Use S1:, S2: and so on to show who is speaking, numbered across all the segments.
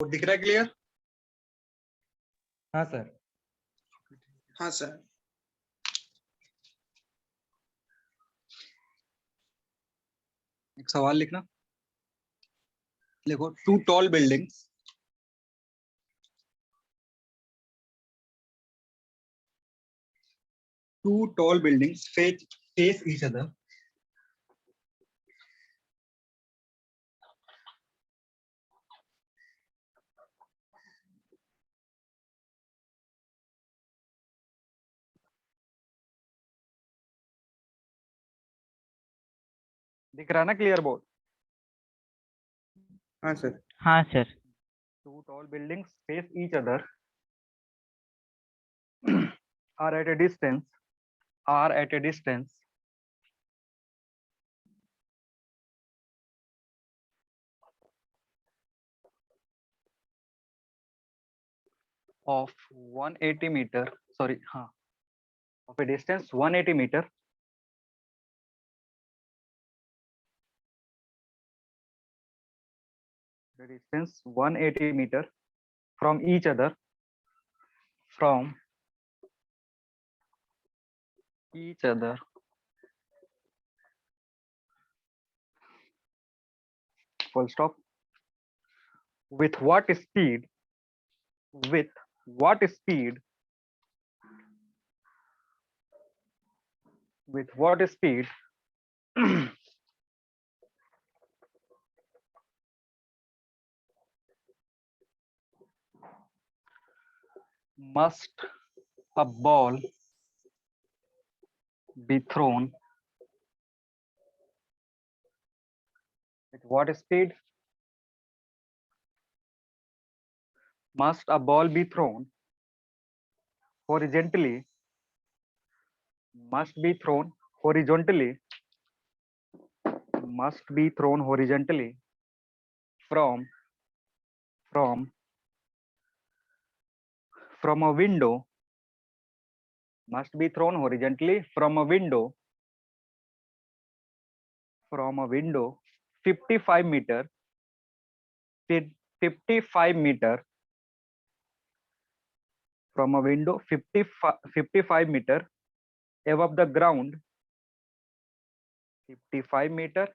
S1: वो दिख रहा है क्लियर?
S2: हाँ सर।
S3: हाँ सर।
S1: एक सवाल लिखना, देखो two tall buildings face each other
S2: दिख रहा है ना क्लियर बोर्ड?
S3: हाँ सर।
S4: हाँ sir.
S2: Two tall buildings face each other are at a distance of 180 meter. Sorry, of a distance 180 meter the distance 180 meter from each other full stop. With what speed must a ball be thrown? With what speed must a ball be thrown horizontally? Must be thrown horizontally from a window. Must be thrown horizontally from a window 55 meter 55 meter from a window 55 meter above the ground 55 meter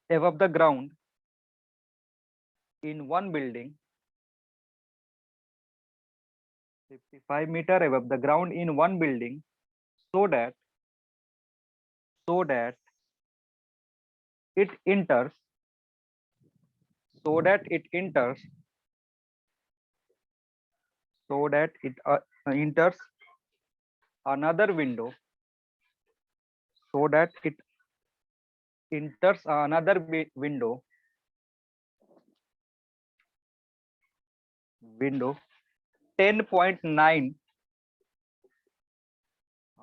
S2: above the ground in one building 55 meter above the ground in one building so that it enters enters another window window 10.9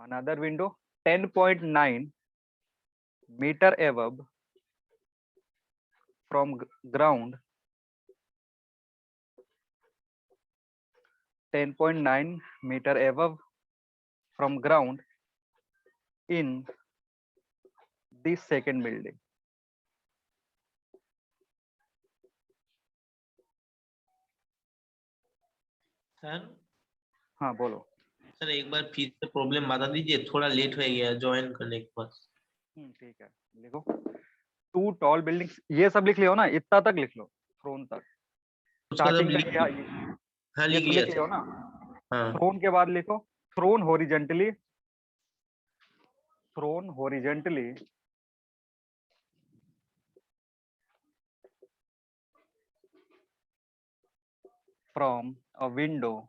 S2: another window 10.9 meter above from ground 10.9 meter above from ground in this second building.
S5: Sir
S2: हाँ बोलो।
S5: Sir एक बार फिर से problem बता दीजिए, थोड़ा late हो गया ज्वाइन करने के बाद।
S2: ठीक है, लिखो टू टॉल बिल्डिंग्स, ये सब लिख लियो ना, इतना तक लिख लो, थ्रोन तक
S5: उसका सब
S2: स्टार्टिंग
S5: लिख
S2: का
S5: हाँ
S2: ये
S5: लिख
S2: सब
S5: लिया
S2: लिख लियो ना।
S5: हाँ
S2: थ्रोन के बाद लिखो thrown horizontally from a window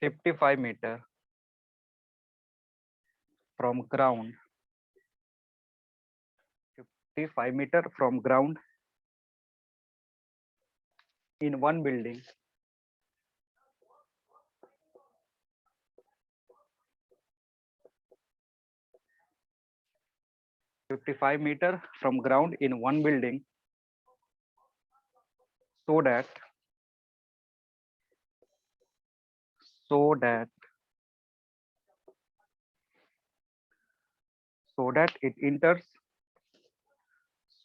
S2: 55 meter from ground 55 meter from ground in one building meter from ground in one building so that it enters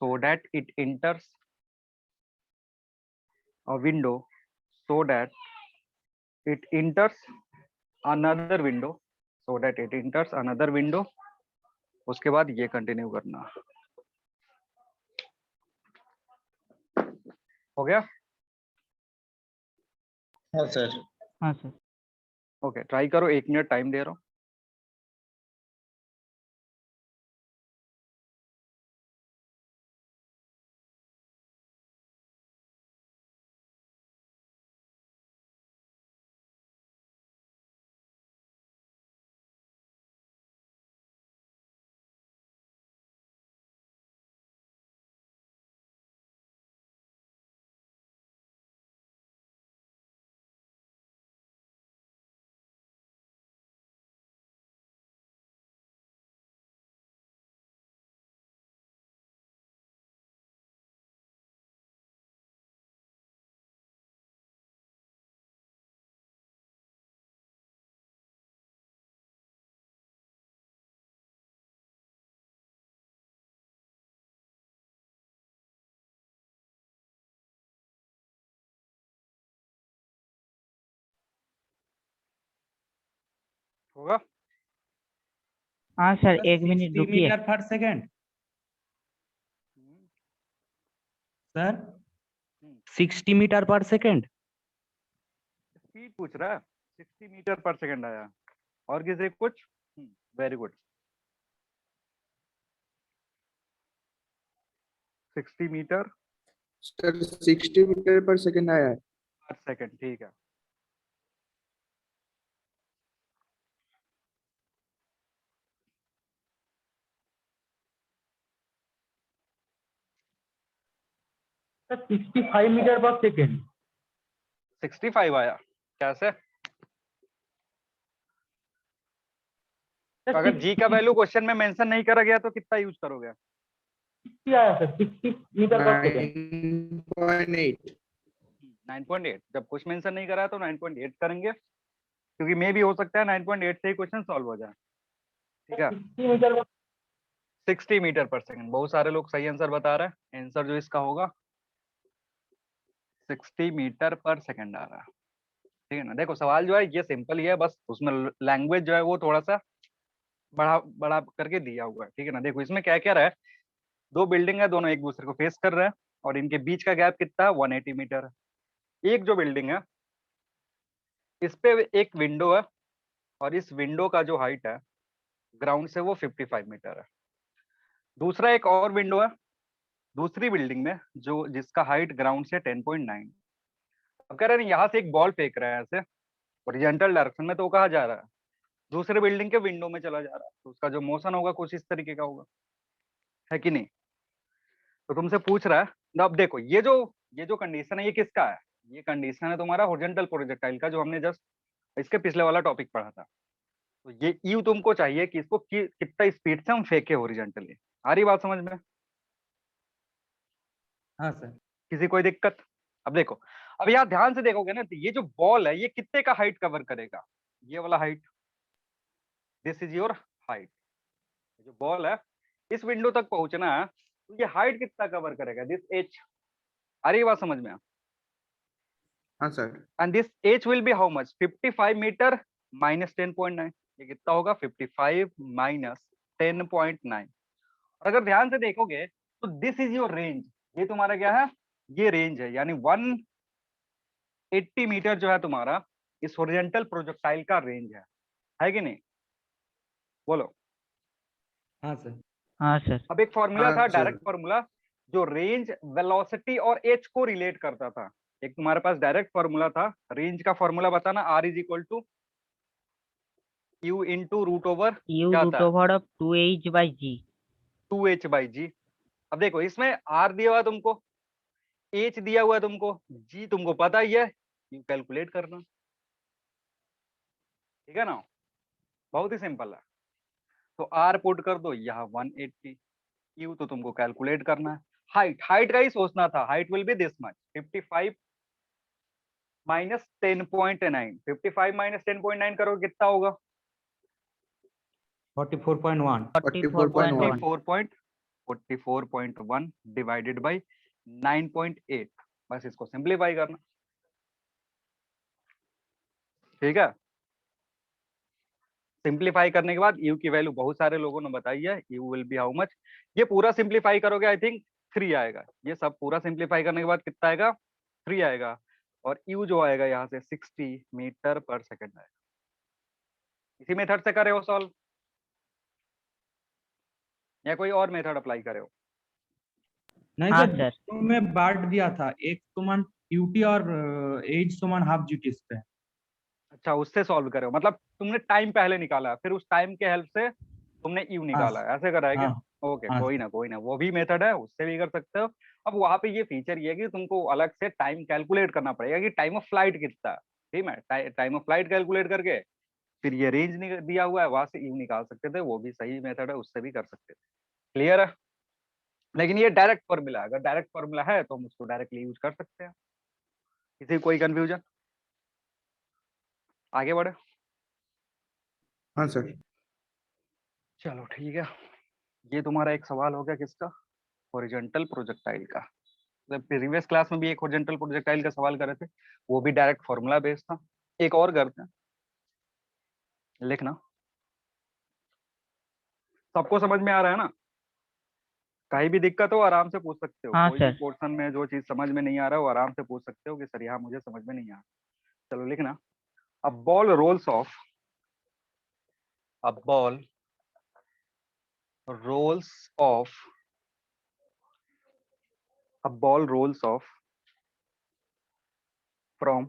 S2: so that it enters a window, so that it enters another window, so that it enters another window. उसके बाद ये continue करना। हो गया?
S5: हाँ sir.
S4: हाँ sir.
S2: Okay, try करो, 1 minute time दे रहा हूँ। होगा?
S4: हाँ सर, 1 मिनट
S6: 60
S4: रुकिए।
S6: मीटर पर सेकेंड सर, 60 मीटर पर सेकेंड।
S2: स्पीड पूछ रहा है, 60 मीटर पर सेकंड आया। और किसी कुछ? Very good. 60 metre
S3: sir 60 metre पर सेकंड आया है।
S2: पर सेकंड, ठीक है।
S6: सर 65 मीटर पर सेकेंड।
S2: 65 आया, कैसे? अगर जी का वैल्यू क्वेश्चन में मेंशन नहीं करा गया तो कितना यूज करोगे?
S6: 60 आया सर, 60 मीटर पर सेकेंड।
S3: 9.8।
S2: 9.8। जब कुछ मेंशन नहीं करा है तो 9.8 करेंगे, क्योंकि मे भी हो सकता है 9.8 से ही क्वेश्चन सॉल्व हो जाए। ठीक है,
S6: 60 मीटर पर
S2: 60 मीटर पर सेकंड। बहुत सारे लोग सही आंसर बता रहे हैं। आंसर जो इसका होगा 60 मीटर पर सेकंड आ रहा है। ठीक है ना? देखो सवाल जो है ये सिंपल ही है, बस उसमें लैंग्वेज जो है वो थोड़ा सा बड़ा बड़ा करके दिया हुआ है। ठीक है ना? देखो इसमें क्या क्या रहा है, 2 बिल्डिंग है, दोनों एक दूसरे को फेस कर रहे हैं और इनके बीच का गैप कितना है? 180 मीटर है। एक जो बिल्डिंग है इस पे एक विंडो है और इस विंडो का जो हाइट है ग्राउंड से वो 55 मीटर है। दूसरा एक और विंडो है दूसरी बिल्डिंग में जो जिसका हाइट ग्राउंड से 10.9। अब कह रहे हैं यहाँ से एक बॉल फेंक रहा है ऐसे हॉरिजॉन्टल डायरेक्शन में, तो वो कहाँ जा रहा है? दूसरे बिल्डिंग के विंडो में चला जा रहा है। तो उसका जो मोशन होगा कुछ इस तरीके का होगा, है कि नहीं? तो तुमसे पूछ रहा है। अब देखो ये जो कंडीशन है ये किसका है? ये कंडीशन है तुम्हारा हॉरिजॉन्टल प्रोजेक्टाइल का, जो हमने जस्ट इसके पिछले वाला टॉपिक पढ़ा था। तो ये यू तुमको चाहिए कि इसको कितना स्पीड से हम फेंके हॉरिजॉन्टली। आ रही बात समझ में?
S6: हाँ सर।
S2: किसी कोई दिक्कत? अब देखो, अब यहाँ ध्यान से देखोगे ना तो ये जो बॉल है ये कितने का हाइट कवर करेगा? ये वाला height, this is your height. जो बॉल है इस विंडो तक पहुंचना है तो ये हाइट कितना कवर करेगा? This H. आ रही बात समझ में?
S3: हाँ sir.
S2: And this h will be how much? 55 metre minus 10.9। ये कितना होगा? 55 माइनस 10.9। और अगर ध्यान से देखोगे तो दिस इज योर रेंज। ये तुम्हारा क्या है? ये रेंज है, यानी 180 मीटर जो है तुम्हारा इस हॉरिजॉन्टल प्रोजेक्टाइल का रेंज है कि नहीं? बोलो।
S6: हाँ सर।
S4: हाँ सर।
S2: अब एक फॉर्मूला
S3: हाँ,
S2: था,
S3: सर।
S2: डायरेक्ट फॉर्मूला, जो रेंज, वेलोसिटी और एच को रिलेट करता था। एक तुम्हारे पास डायरेक्ट फॉर्मूला था, रेंज का फॉर्मूला बताना, R is equal to U into root over
S4: U
S2: क्या
S4: रूट
S2: था?
S4: Over of 2H by G।
S2: 2h by G. अब देखो इसमें आर दिया हुआ है तुमको, एच दिया हुआ है तुमको, जी तुमको पता ही है, यू कैलकुलेट करना। ठीक है ना? बहुत ही सिंपल है। तो आर पुट कर दो, यहाँ 180, यू तो तुमको कैलकुलेट करना है। हाइट का ही सोचना था, height will be this much, 55 minus 10.9। 55 minus 10.9 करोगे कितना होगा?
S6: 44.1।
S3: 44.1।
S4: 44.1।
S2: 44.1 डिवाइडेड बाई 9.8, बस इसको सिंप्लीफाई करना। ठीक है, सिंप्लीफाई करने के बाद यू की वैल्यू बहुत सारे लोगों ने बताई है, you will be how much. ये पूरा सिंप्लीफाई करोगे आई थिंक 3 आएगा, ये सब पूरा सिंप्लीफाई करने के बाद कितना आएगा, 3 आएगा। और यू जो आएगा यहाँ से 60 मीटर पर सेकेंड आएगा। इसी मेथड से करे हो सॉल्व या कोई और मेथड अप्लाई करे हो?
S6: नहीं
S4: हाँ
S6: सर,
S4: सर।
S6: दोनों में बांट दिया था, एक सुमन यूटी और एज सुमन हाफ जीटीस पे।
S2: अच्छा, उससे सॉल्व करे हो, मतलब तुमने टाइम पहले निकाला फिर उस टाइम के हेल्प से तुमने यू निकाला है, ऐसे करा है क्या?
S6: हाँ
S2: ओके,
S6: हाँ
S2: कोई ना, वो भी मेथड है, उससे भी कर सकते हो। अब वहां पे ये फीचर ये है कि तुमको अलग से टाइम कैलकुलेट करना पड़ेगा कि टाइम ऑफ फ्लाइट कितना है। ठीक है, टाइम ऑफ फ्लाइट कैलकुलेट करके फिर ये रेंज दिया हुआ है, वहां से यू निकाल सकते थे, वो भी सही मेथड है, उससे भी कर सकते थे। क्लियर है? लेकिन ये डायरेक्ट फॉर्मूला है, अगर डायरेक्ट फॉर्मूला है तो हम उसको डायरेक्टली यूज कर सकते हैं। किसी को कोई कंफ्यूजन? आगे बढ़े?
S3: हाँ सर।
S2: चलो ठीक है, ये तुम्हारा एक सवाल हो गया किसका, हॉरिजॉन्टल प्रोजेक्टाइल का। प्रीवियस क्लास में भी एक हॉरिजॉन्टल प्रोजेक्टाइल का सवाल करे थे, वो भी डायरेक्ट फॉर्मूला बेस्ड था। एक और करते हैं, लिखना। सबको समझ में आ रहा है ना? कहीं भी दिक्कत हो आराम से पूछ सकते हो,
S4: हाँ
S2: कोई भी
S4: सर।
S2: पोर्शन में जो चीज समझ में नहीं आ रहा हो आराम से पूछ सकते हो कि सर यहाँ मुझे समझ में नहीं आ रहा। चलो लिखना, a ball rolls off, a ball rolls off, a ball rolls off from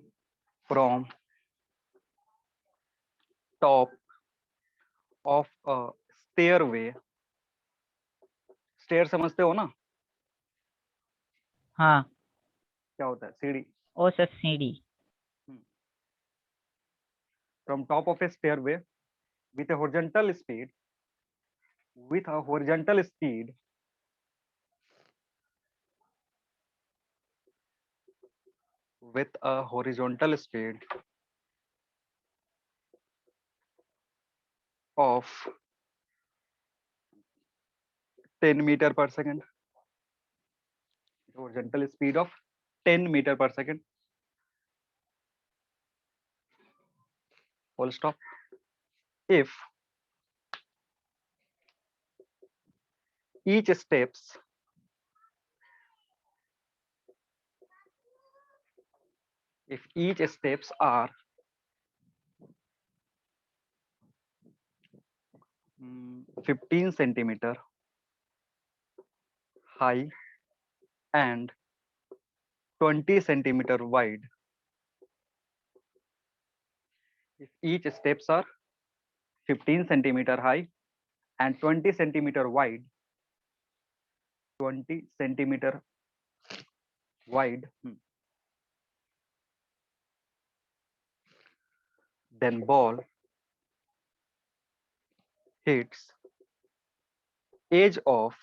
S2: top of a stairway। Stair समझते हो ना,
S4: हाँ।
S2: क्या होता है? सीढ़ी।
S4: ओ सर, सीढ़ी।
S2: From top of a stairway with a horizontal speed, with a horizontal speed with a horizontal speed of 10 meter per second, horizontal speed of 10 meter per second, full stop। If each steps are 15 centimeter high and 20 centimeter wide, if each steps are 15 centimeter high and 20 centimeter wide, 20 centimeter wide, then ball hits edge of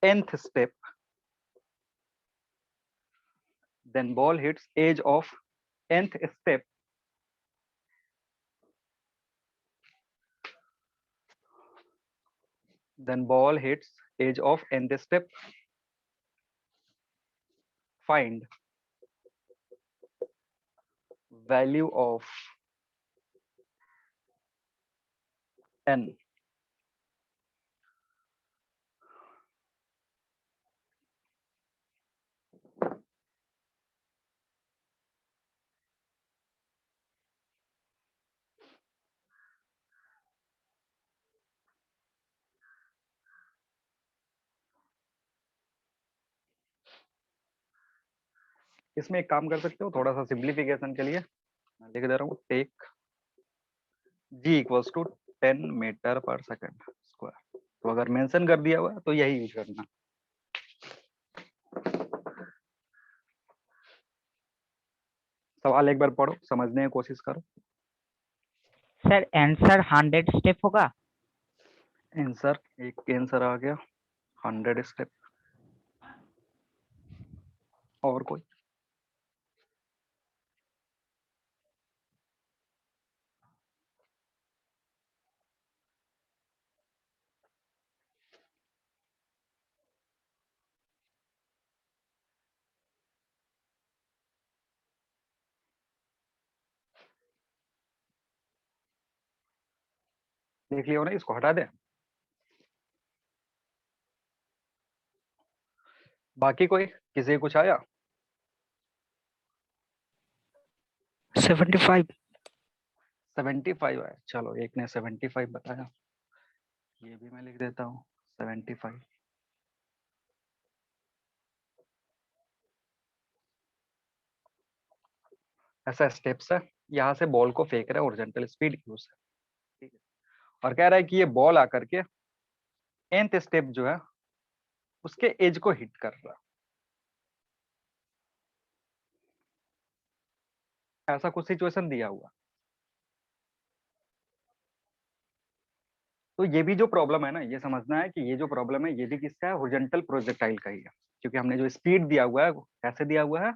S2: nth step, then ball hits edge of nth step then ball hits edge of nth step, find value of n। इसमें एक काम कर सकते हो, थोड़ा सा simplification के लिए मैं लिख दे रहा हूँ, take g equals to 10 metre पर सेकेंड स्क्वायर। तो अगर मेंशन कर दिया हुआ है तो यही यूज करना। सवाल एक बार पढ़ो, समझने की कोशिश करो।
S4: सर आंसर 100 स्टेप होगा।
S2: आंसर, एक आंसर आ गया 100 स्टेप। और कोई? देख लिया हो ना, इसको हटा दें। बाकी कोई किसी को कुछ आया?
S4: 75।
S2: 75 है, चलो एक ने 75 बताया, ये भी मैं लिख देता हूँ 75। ऐसा स्टेप्स है, यहाँ से बॉल को फेंक रहा है ओरिजेंटल स्पीड यूज है, ठीक है। और कह रहा है कि ये बॉल आकर के nth स्टेप जो है उसके एज को हिट कर रहा है, ऐसा कुछ सिचुएशन दिया हुआ। तो ये भी जो प्रॉब्लम है ना, ये समझना है कि ये जो प्रॉब्लम है ये भी किसका है, हॉरिजॉन्टल प्रोजेक्टाइल का ही है, क्योंकि हमने जो स्पीड दिया हुआ है वो कैसे दिया हुआ है,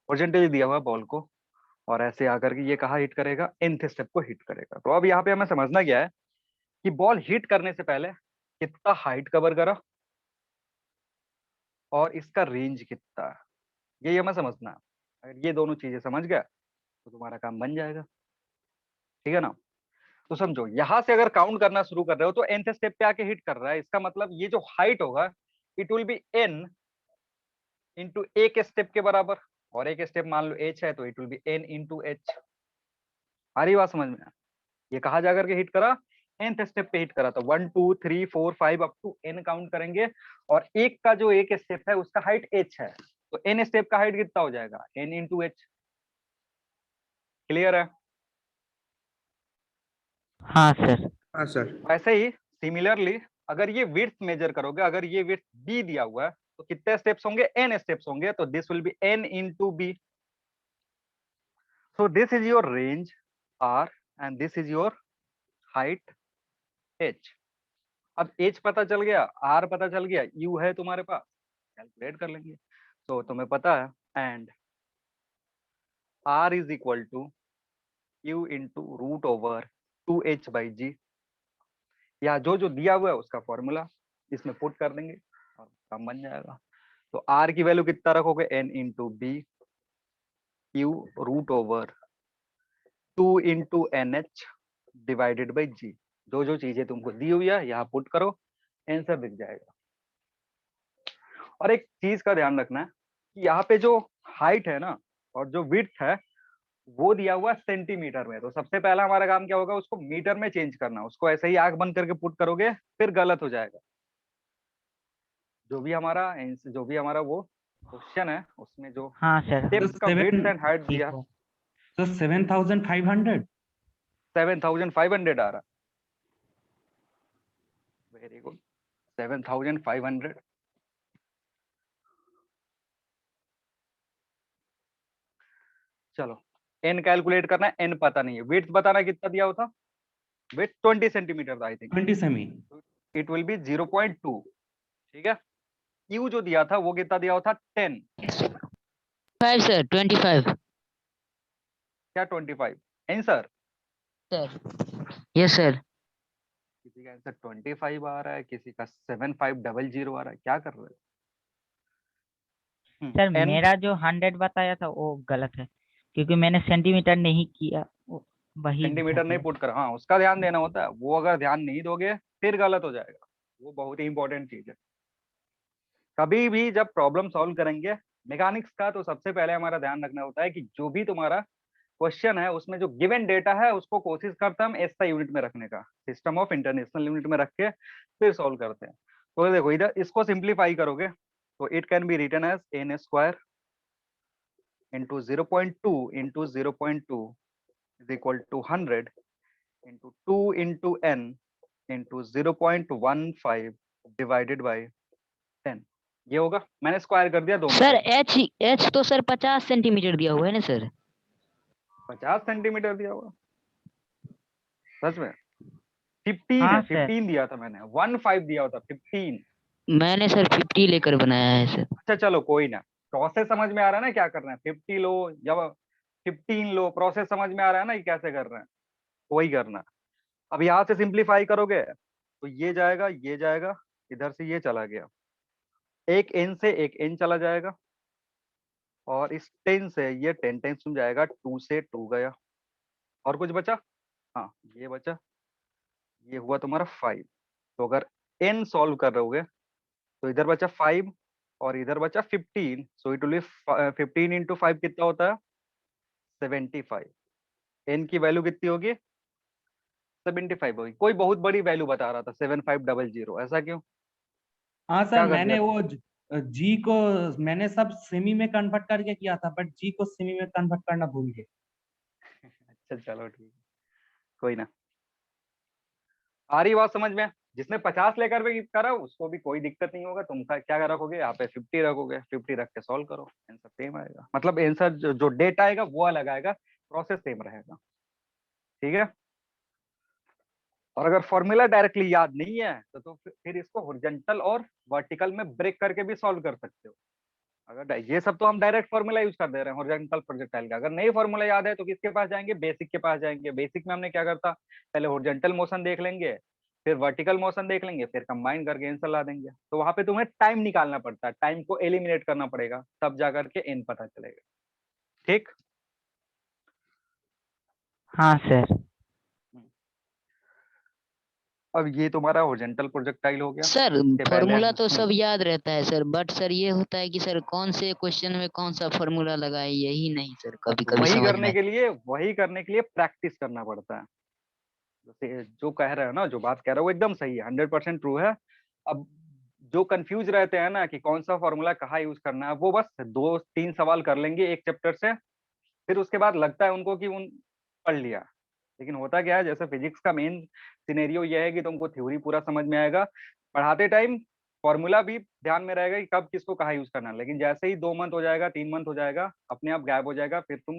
S2: हॉरिजॉन्टली दिया हुआ है बॉल को, और ऐसे आकर के ये कहाँ हिट करेगा, nth स्टेप को हिट करेगा। तो अब यहाँ पे हमें समझना क्या है कि बॉल हिट करने से पहले कितना हाइट कवर करा और इसका रेंज कितना है, ये हमें समझना है। अगर ये दोनों चीजें समझ गए तो तुम्हारा काम बन जाएगा, ठीक है ना। तो समझो, यहां से अगर काउंट करना शुरू कर रहे हो तो nth स्टेप पे आके हिट कर रहा है, इसका मतलब ये जो हाइट होगा it will B n into एक स्टेप के बराबर, और एक स्टेप मान लो h है तो it will B n into h। आ रही बात समझ में? ये कहा जाकर के हिट करा, nth स्टेप पे हिट करा, तो 1 2 3 4 5 अप टू n काउंट करेंगे, और एक का जो एक स्टेप है उसका हाइट h है, तो n स्टेप का हाइट कितना हो जाएगा, n इंटू h। क्लियर है?
S4: हाँ सर।
S3: हाँ सर।
S2: वैसे ही सिमिलरली अगर ये विड्थ मेजर करोगे, अगर ये विड्थ b दिया हुआ है तो कितने स्टेप्स होंगे, n स्टेप्स होंगे, तो this will B n into b। So this is your range r and this is your height h। अब h पता चल गया, r पता चल गया, u है तुम्हारे पास, कैलकुलेट कर लेंगे। तो तुम्हें पता है, and r is equal to u into root over 2h by g, या जो जो दिया हुआ है उसका फॉर्मूला इसमें पुट कर देंगे और काम बन जाएगा। तो r की वैल्यू कितना रखोगे, n into B Q root over 2 into N H divided by G. जो जो चीजें तुमको दी हुई है यहाँ पुट करो, आंसर दिख जाएगा। और एक चीज का ध्यान रखना है कि यहाँ पे जो हाइट है ना और जो विड्थ है वो दिया हुआ है सेंटीमीटर में, तो सबसे पहला हमारा काम क्या होगा, उसको मीटर में चेंज करना। उसको ऐसे ही आंख बंद करके पुट करोगे फिर गलत हो जाएगा। जो भी हमारा वो क्वेश्चन है उसमें जो
S4: हाँ सर।
S2: स्टेप्स का विड्थ एंड हाइट
S4: ठीक
S2: दिया,
S4: हो।
S6: तो 7500।
S2: 7500 आ रहा। Very good, 7500। चलो n कैलकुलेट करना है, n पता नहीं है, विड्थ बताना कितना दिया होता, विड्थ 20 सेंटीमीटर था I think,
S6: 20 semi.
S2: It will B 0.2, ठीक है। q जो दिया था वो कितना दिया होता, 10।
S7: 5 sir, 25
S2: क्या 25 आंसर?
S7: sir. Yes sir.
S2: किसी का आंसर 25 आ रहा है, किसी का 7500 आ रहा है, क्या कर रहे हो?
S4: सर
S2: n
S4: मेरा जो 100 बताया था वो गलत है, क्योंकि मैंने सेंटीमीटर नहीं किया, वही
S2: सेंटीमीटर नहीं पुट कर, हाँ उसका ध्यान देना होता है, वो अगर ध्यान नहीं दोगे फिर गलत हो जाएगा। वो बहुत ही इंपॉर्टेंट चीज है। कभी भी जब प्रॉब्लम सॉल्व करेंगे मैकेनिक्स का, तो सबसे पहले हमारा ध्यान रखना होता है कि जो भी तुम्हारा क्वेश्चन है उसमें जो गिवन डेटा है उसको कोशिश करते हैं हम एसआई यूनिट में रखने का, सिस्टम ऑफ इंटरनेशनल यूनिट में रख के फिर सॉल्व करते हैं। तो देखो इधर इसको सिंप्लीफाई करोगे तो it can be written as n square into 0.2 into 0.2 is equal to 100 into 2 into n into 0.15 divided by 10। ये होगा, मैंने स्क्वायर कर दिया दोनों
S7: सर
S2: साइड।
S7: h तो सर 50 सेंटीमीटर दिया हुआ है ना सर?
S2: 50 सेंटीमीटर दिया हुआ, सच में 15
S4: हाँ
S2: है,
S4: सर।
S2: 15 दिया था मैंने, 15 दिया होता 15।
S7: मैंने सर 50 लेकर बनाया है सर।
S2: अच्छा चलो कोई ना, प्रोसेस समझ में आ रहा है ना क्या करना है, 50 लो या 15 लो, प्रोसेस समझ में आ रहा है ना कि कैसे कर रहे हैं, वही करना। अब यहाँ से सिंप्लीफाई करोगे तो ये जाएगा, इधर से ये चला गया, एक n से एक n चला जाएगा, और इस 10 से ये 10 टाइम्स में जाएगा, 2 से 2 गया, और कुछ बचा, हाँ ये बचा, ये हुआ तुम्हारा 5। तो अगर n सॉल्व कर रहोगे तो इधर बचा 5 और इधर बचा 15, so it will B 15 into 5 कितना होता है 75। n की वैल्यू कितनी होगी 75 होगी। कोई बहुत बड़ी वैल्यू बता रहा था 7500, ऐसा क्यों?
S6: हाँ
S2: क्या
S6: सर,
S2: कर
S6: मैंने
S2: दिया?
S6: वो जी को मैंने सब सेमी में कन्वर्ट करके किया था, बट जी को सेमी में कन्वर्ट करना भूल गए।
S2: अच्छा चलो ठीक है, कोई ना। आ रही बात समझ में? जिसने 50 लेकर भी करा उसको भी कोई दिक्कत नहीं होगा। तुम क्या रखोगे यहाँ पे 50 रखोगे, 50 रख के सॉल्व करो, आंसर सेम आएगा। मतलब आंसर जो डेट आएगा वो अलग आएगा, प्रोसेस सेम रहेगा। ठीक है। और अगर फॉर्मूला डायरेक्टली याद नहीं है तो फिर इसको हॉरिजॉन्टल और वर्टिकल में ब्रेक करके भी सॉल्व कर सकते हो। अगर ये सब तो हम डायरेक्ट फॉर्मूला यूज कर दे रहे हैं हॉरिजॉन्टल प्रोजेक्टाइल का। अगर नहीं फॉर्मूला याद है तो किसके पास जाएंगे? बेसिक के पास जाएंगे। बेसिक में हमने क्या करता, पहले हॉरिजॉन्टल मोशन देख लेंगे, फिर वर्टिकल मोशन देख लेंगे, फिर कंबाइन करके आंसर ला देंगे। तो वहां पे तुम्हें टाइम निकालना पड़ता है, टाइम को एलिमिनेट करना पड़ेगा, तब जाकर के एन पता चलेगा। ठीक।
S4: हाँ सर।
S2: अब ये तुम्हारा हॉरिजॉन्टल प्रोजेक्टाइल हो गया।
S7: सर
S2: इसके पहले
S7: फॉर्मूला तो
S2: हम्म,
S7: सब याद रहता है सर, बट सर ये होता है कि सर कौन से क्वेश्चन में कौन सा फॉर्मूला लगाए, यही नहीं सर कभी
S2: तो
S7: कभी
S2: वही
S7: समझ
S2: करने
S7: में।
S2: के लिए प्रैक्टिस करना पड़ता है। जैसे जो कह रहे हो ना, जो बात कह रहे हो वो एकदम सही है, 100% ट्रू है। अब जो कंफ्यूज रहते हैं ना कि कौन सा फॉर्मूला कहाँ यूज करना है, वो बस 2-3 सवाल कर लेंगे एक चैप्टर से, फिर उसके बाद लगता है उनको कि उन पढ़ लिया। लेकिन होता क्या है, जैसे फिजिक्स का मेन सिनेरियो ये है कि तुमको थ्योरी पूरा समझ में आएगा, पढ़ाते टाइम फॉर्मूला भी ध्यान में रहेगा कि कब किसको कहाँ यूज करना है। लेकिन जैसे ही 2 मंथ हो जाएगा, 3 मंथ हो जाएगा, अपने आप गायब हो जाएगा, फिर तुम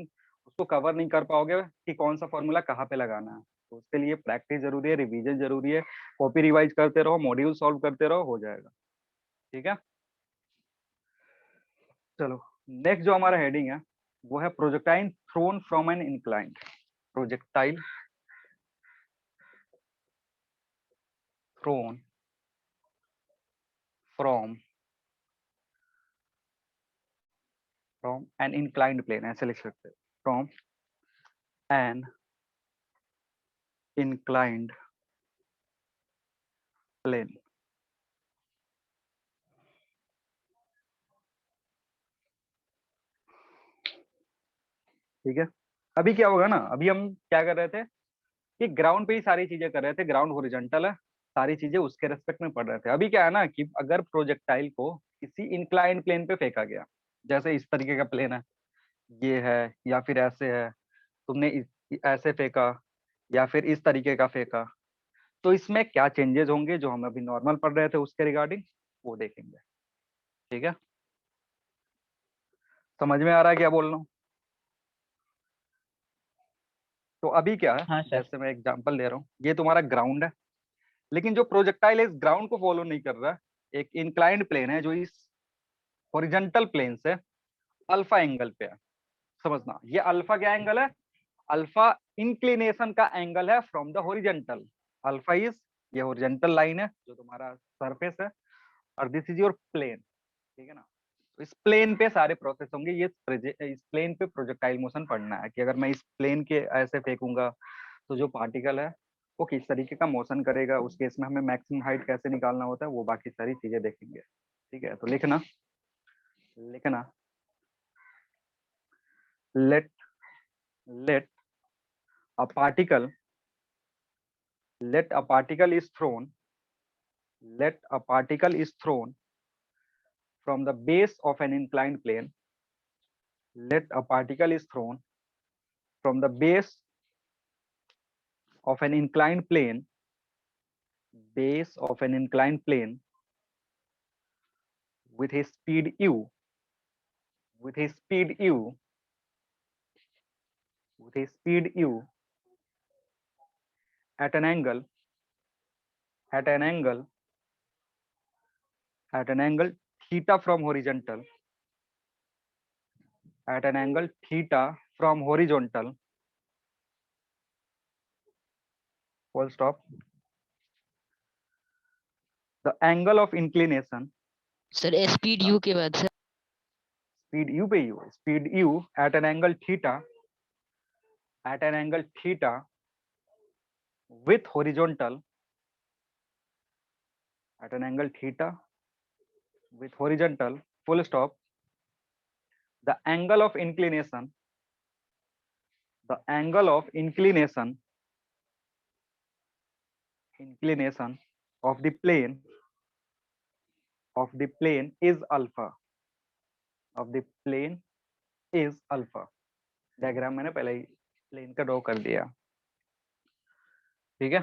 S2: उसको कवर नहीं कर पाओगे कि कौन सा फॉर्मूला कहाँ पे लगाना है। तो उसके लिए प्रैक्टिस जरूरी है, रिवीजन जरूरी है, कॉपी रिवाइज करते रहो, मॉड्यूल सॉल्व करते रहो, हो जाएगा। ठीक है। चलो नेक्स्ट जो हमारा हेडिंग है वो है projectile thrown from an inclined. Projectile thrown from an inclined plane, ऐसे लिख सकते हैं, फ्रॉम एन इंक्लाइंड प्लेन। ठीक है। अभी क्या होगा ना, अभी हम क्या कर रहे थे कि ग्राउंड पे ही सारी चीजें कर रहे थे, ग्राउंड हॉरिजॉन्टल है, सारी चीजें उसके रेस्पेक्ट में पढ़ रहे थे। अभी क्या है ना कि अगर प्रोजेक्टाइल को किसी इंक्लाइंड प्लेन पे फेंका गया, जैसे इस तरीके का प्लेन है, ये है, या फिर ऐसे है, तुमने ऐसे फेंका या फिर इस तरीके का फेंका, तो इसमें क्या चेंजेस होंगे जो हम अभी नॉर्मल पढ़ रहे थे उसके रिगार्डिंग, वो देखेंगे। ठीक है। समझ में आ रहा है क्या बोल रहा हूँ? तो अभी क्या है,
S4: हाँ सर।
S2: जैसे मैं एग्जांपल दे रहा हूँ, ये तुम्हारा ग्राउंड है, लेकिन जो प्रोजेक्टाइल इस ग्राउंड को फॉलो नहीं कर रहा है, एक इंक्लाइंड प्लेन है जो इस हॉरिजॉन्टल प्लेन से अल्फा एंगल पे है। समझना, ये अल्फा क्या एंगल है? अल्फा इंक्लिनेशन का एंगल है from the horizontal. Alpha is, ये हॉरिजॉन्टल लाइन है जो तुम्हारा सरफेस है, और दिस इज योर प्लेन। ठीक है ना। तो इस प्लेन पे सारे प्रोसेस होंगे, ये इस प्लेन पे प्रोजेक्टाइल मोशन पढ़ना है कि अगर मैं इस प्लेन के ऐसे फेंकूंगा तो जो पार्टिकल है वो किस तरीके का मोशन करेगा, उस केस में हमें मैक्सिमम हाइट कैसे निकालना होता है, वो बाकी सारी चीजें देखेंगे। ठीक है। तो लिखना लिखना let let a particle let a particle is thrown let a particle is thrown from the base of an inclined plane. Let a particle is thrown from the base of an inclined plane, base of an inclined plane, with a speed u, with a speed u, with a speed u, at an angle at an angle at an angle theta from horizontal, at an angle theta from horizontal, full stop. The angle of inclination,
S7: sir speed you के बाद sir
S2: speed u पे u, speed u at an angle theta, at an angle theta with horizontal, at an angle theta with horizontal full stop, the angle of inclination of the plane is alpha, diagram मैंने पहले ही plane का draw कर दिया, ठीक है।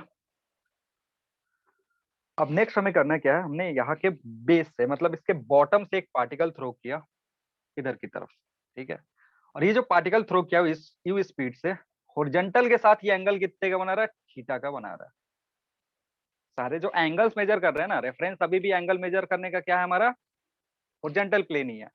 S2: अब next हमें करना क्या है, हमने यहाँ के बेस से मतलब इसके बॉटम से एक पार्टिकल थ्रो किया इधर की तरफ, ठीक है। और ये जो पार्टिकल थ्रो किया इस यू स्पीड से हॉरिजॉन्टल के साथ ये एंगल कितने का बना रहा है, थीटा का बना रहा है। सारे जो एंगल्स मेजर कर रहे हैं ना, रेफरेंस अभी भी एंगल मेजर करने का क्या है हमारा, हॉरिजॉन्टल प्लेन ही है।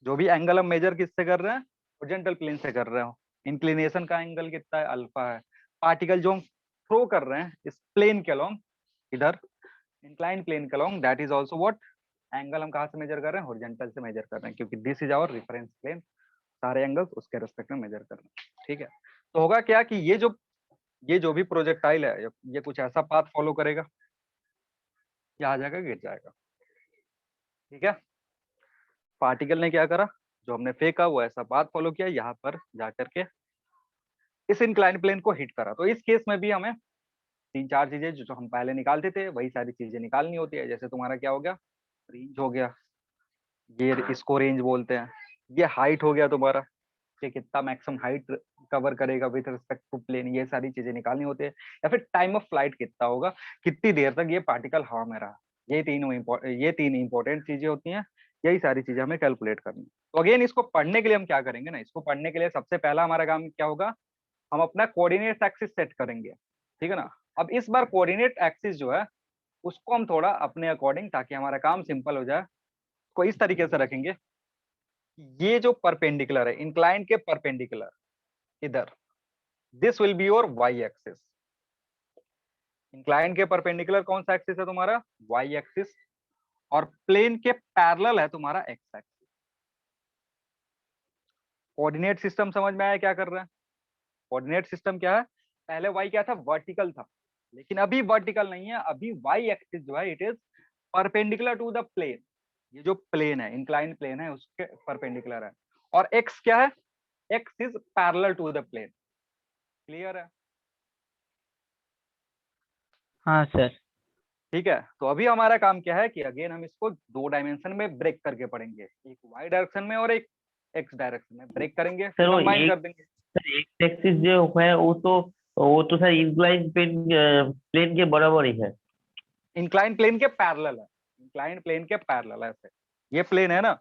S2: जो भी एंगल हम मेजर किससे कर रहे हैं, हॉरिजॉन्टल प्लेन से कर रहे हो। इंक्लिनेशन का एंगल कितना है, अल्फा है। पार्टिकल जो हम थ्रो कर रहे हैं इस प्लेन के अलोंग, इधर इंक्लाइंड प्लेन के along, that is also what, angle हम कहाँ से मेजर कर रहे हैं, हॉरिजॉन्टल से मेजर कर रहे हैं, क्योंकि this is our reference plane. सारे एंगल्स उसके रिस्पेक्ट में मेजर कर रहे हैं, ठीक है। तो होगा क्या कि ये जो भी प्रोजेक्टाइल है ये कुछ ऐसा पाथ फॉलो करेगा, ये आ जाएगा, गिर जाएगा, ठीक है। पार्टिकल ने क्या करा, जो हमने फेंका वो ऐसा पाथ फॉलो किया, यहाँ पर जाकर के इस इंक्लाइंड प्लेन को हिट करा। तो इस केस में भी हमें 3-4 चीजें जो हम पहले निकालते थे वही सारी चीजें निकालनी होती है। जैसे तुम्हारा क्या हो गया, रेंज हो गया, ये इसको रेंज बोलते हैं। ये हाइट हो गया तुम्हारा, कि कितना मैक्सिमम हाइट कवर करेगा विद रिस्पेक्ट टू प्लेन, ये सारी चीजें निकालनी होती है। या फिर टाइम ऑफ फ्लाइट कितना होगा, कितनी देर तक ये पार्टिकल हवा में रहा। ये तीन इंपॉर्टेंट चीजें होती हैं, यही सारी चीजें हमें कैलकुलेट करनी। तो अगेन इसको पढ़ने के लिए हम क्या करेंगे ना, इसको पढ़ने के लिए सबसे पहला हमारा काम क्या होगा, हम अपना कोऑर्डिनेट एक्सिस सेट करेंगे, ठीक है ना। अब इस बार कोऑर्डिनेट एक्सिस जो है उसको हम थोड़ा अपने अकॉर्डिंग, ताकि हमारा काम सिंपल हो जाए, को इस तरीके से रखेंगे, ये जो परपेंडिकुलर है इंक्लाइंड के परपेंडिकुलर इधर, this will be your y axis. Inclined के परपेंडिकुलर कौन सा एक्सिस है तुम्हारा, वाई एक्सिस, और प्लेन के पैरेलल है तुम्हारा एक्स एक्सिस। कोऑर्डिनेट सिस्टम समझ में आया क्या कर रहा है। कोऑर्डिनेट सिस्टम क्या है, पहले वाई क्या था, वर्टिकल था, लेकिन अभी वर्टिकल नहीं है, अभी वाई एक्सिस जो है it is perpendicular to the plane. ये जो प्लेन है, इंक्लाइंड प्लेन है, उसके परपेंडिकुलर है। और एक्स क्या है, x is parallel to the plane. Clear है,
S4: हाँ सर।
S2: ठीक है। तो अभी हमारा काम क्या है कि अगेन हम इसको 2 डायमेंशन में ब्रेक करके पढ़ेंगे, एक वाई डायरेक्शन में और एक एक्स डायरेक्शन में ब्रेक करेंगे, फिर
S8: सर वो
S2: कंबाइन
S8: एक
S2: कर देंगे।
S8: सर एक एक्सिस जो है वो तो सर इंक्लाइन प्लेन के बराबर ही है।
S2: इंक्लाइन प्लेन के पैरेलल है, इंक्लाइन प्लेन के पैरेलल है। ऐसे ये प्लेन है ना,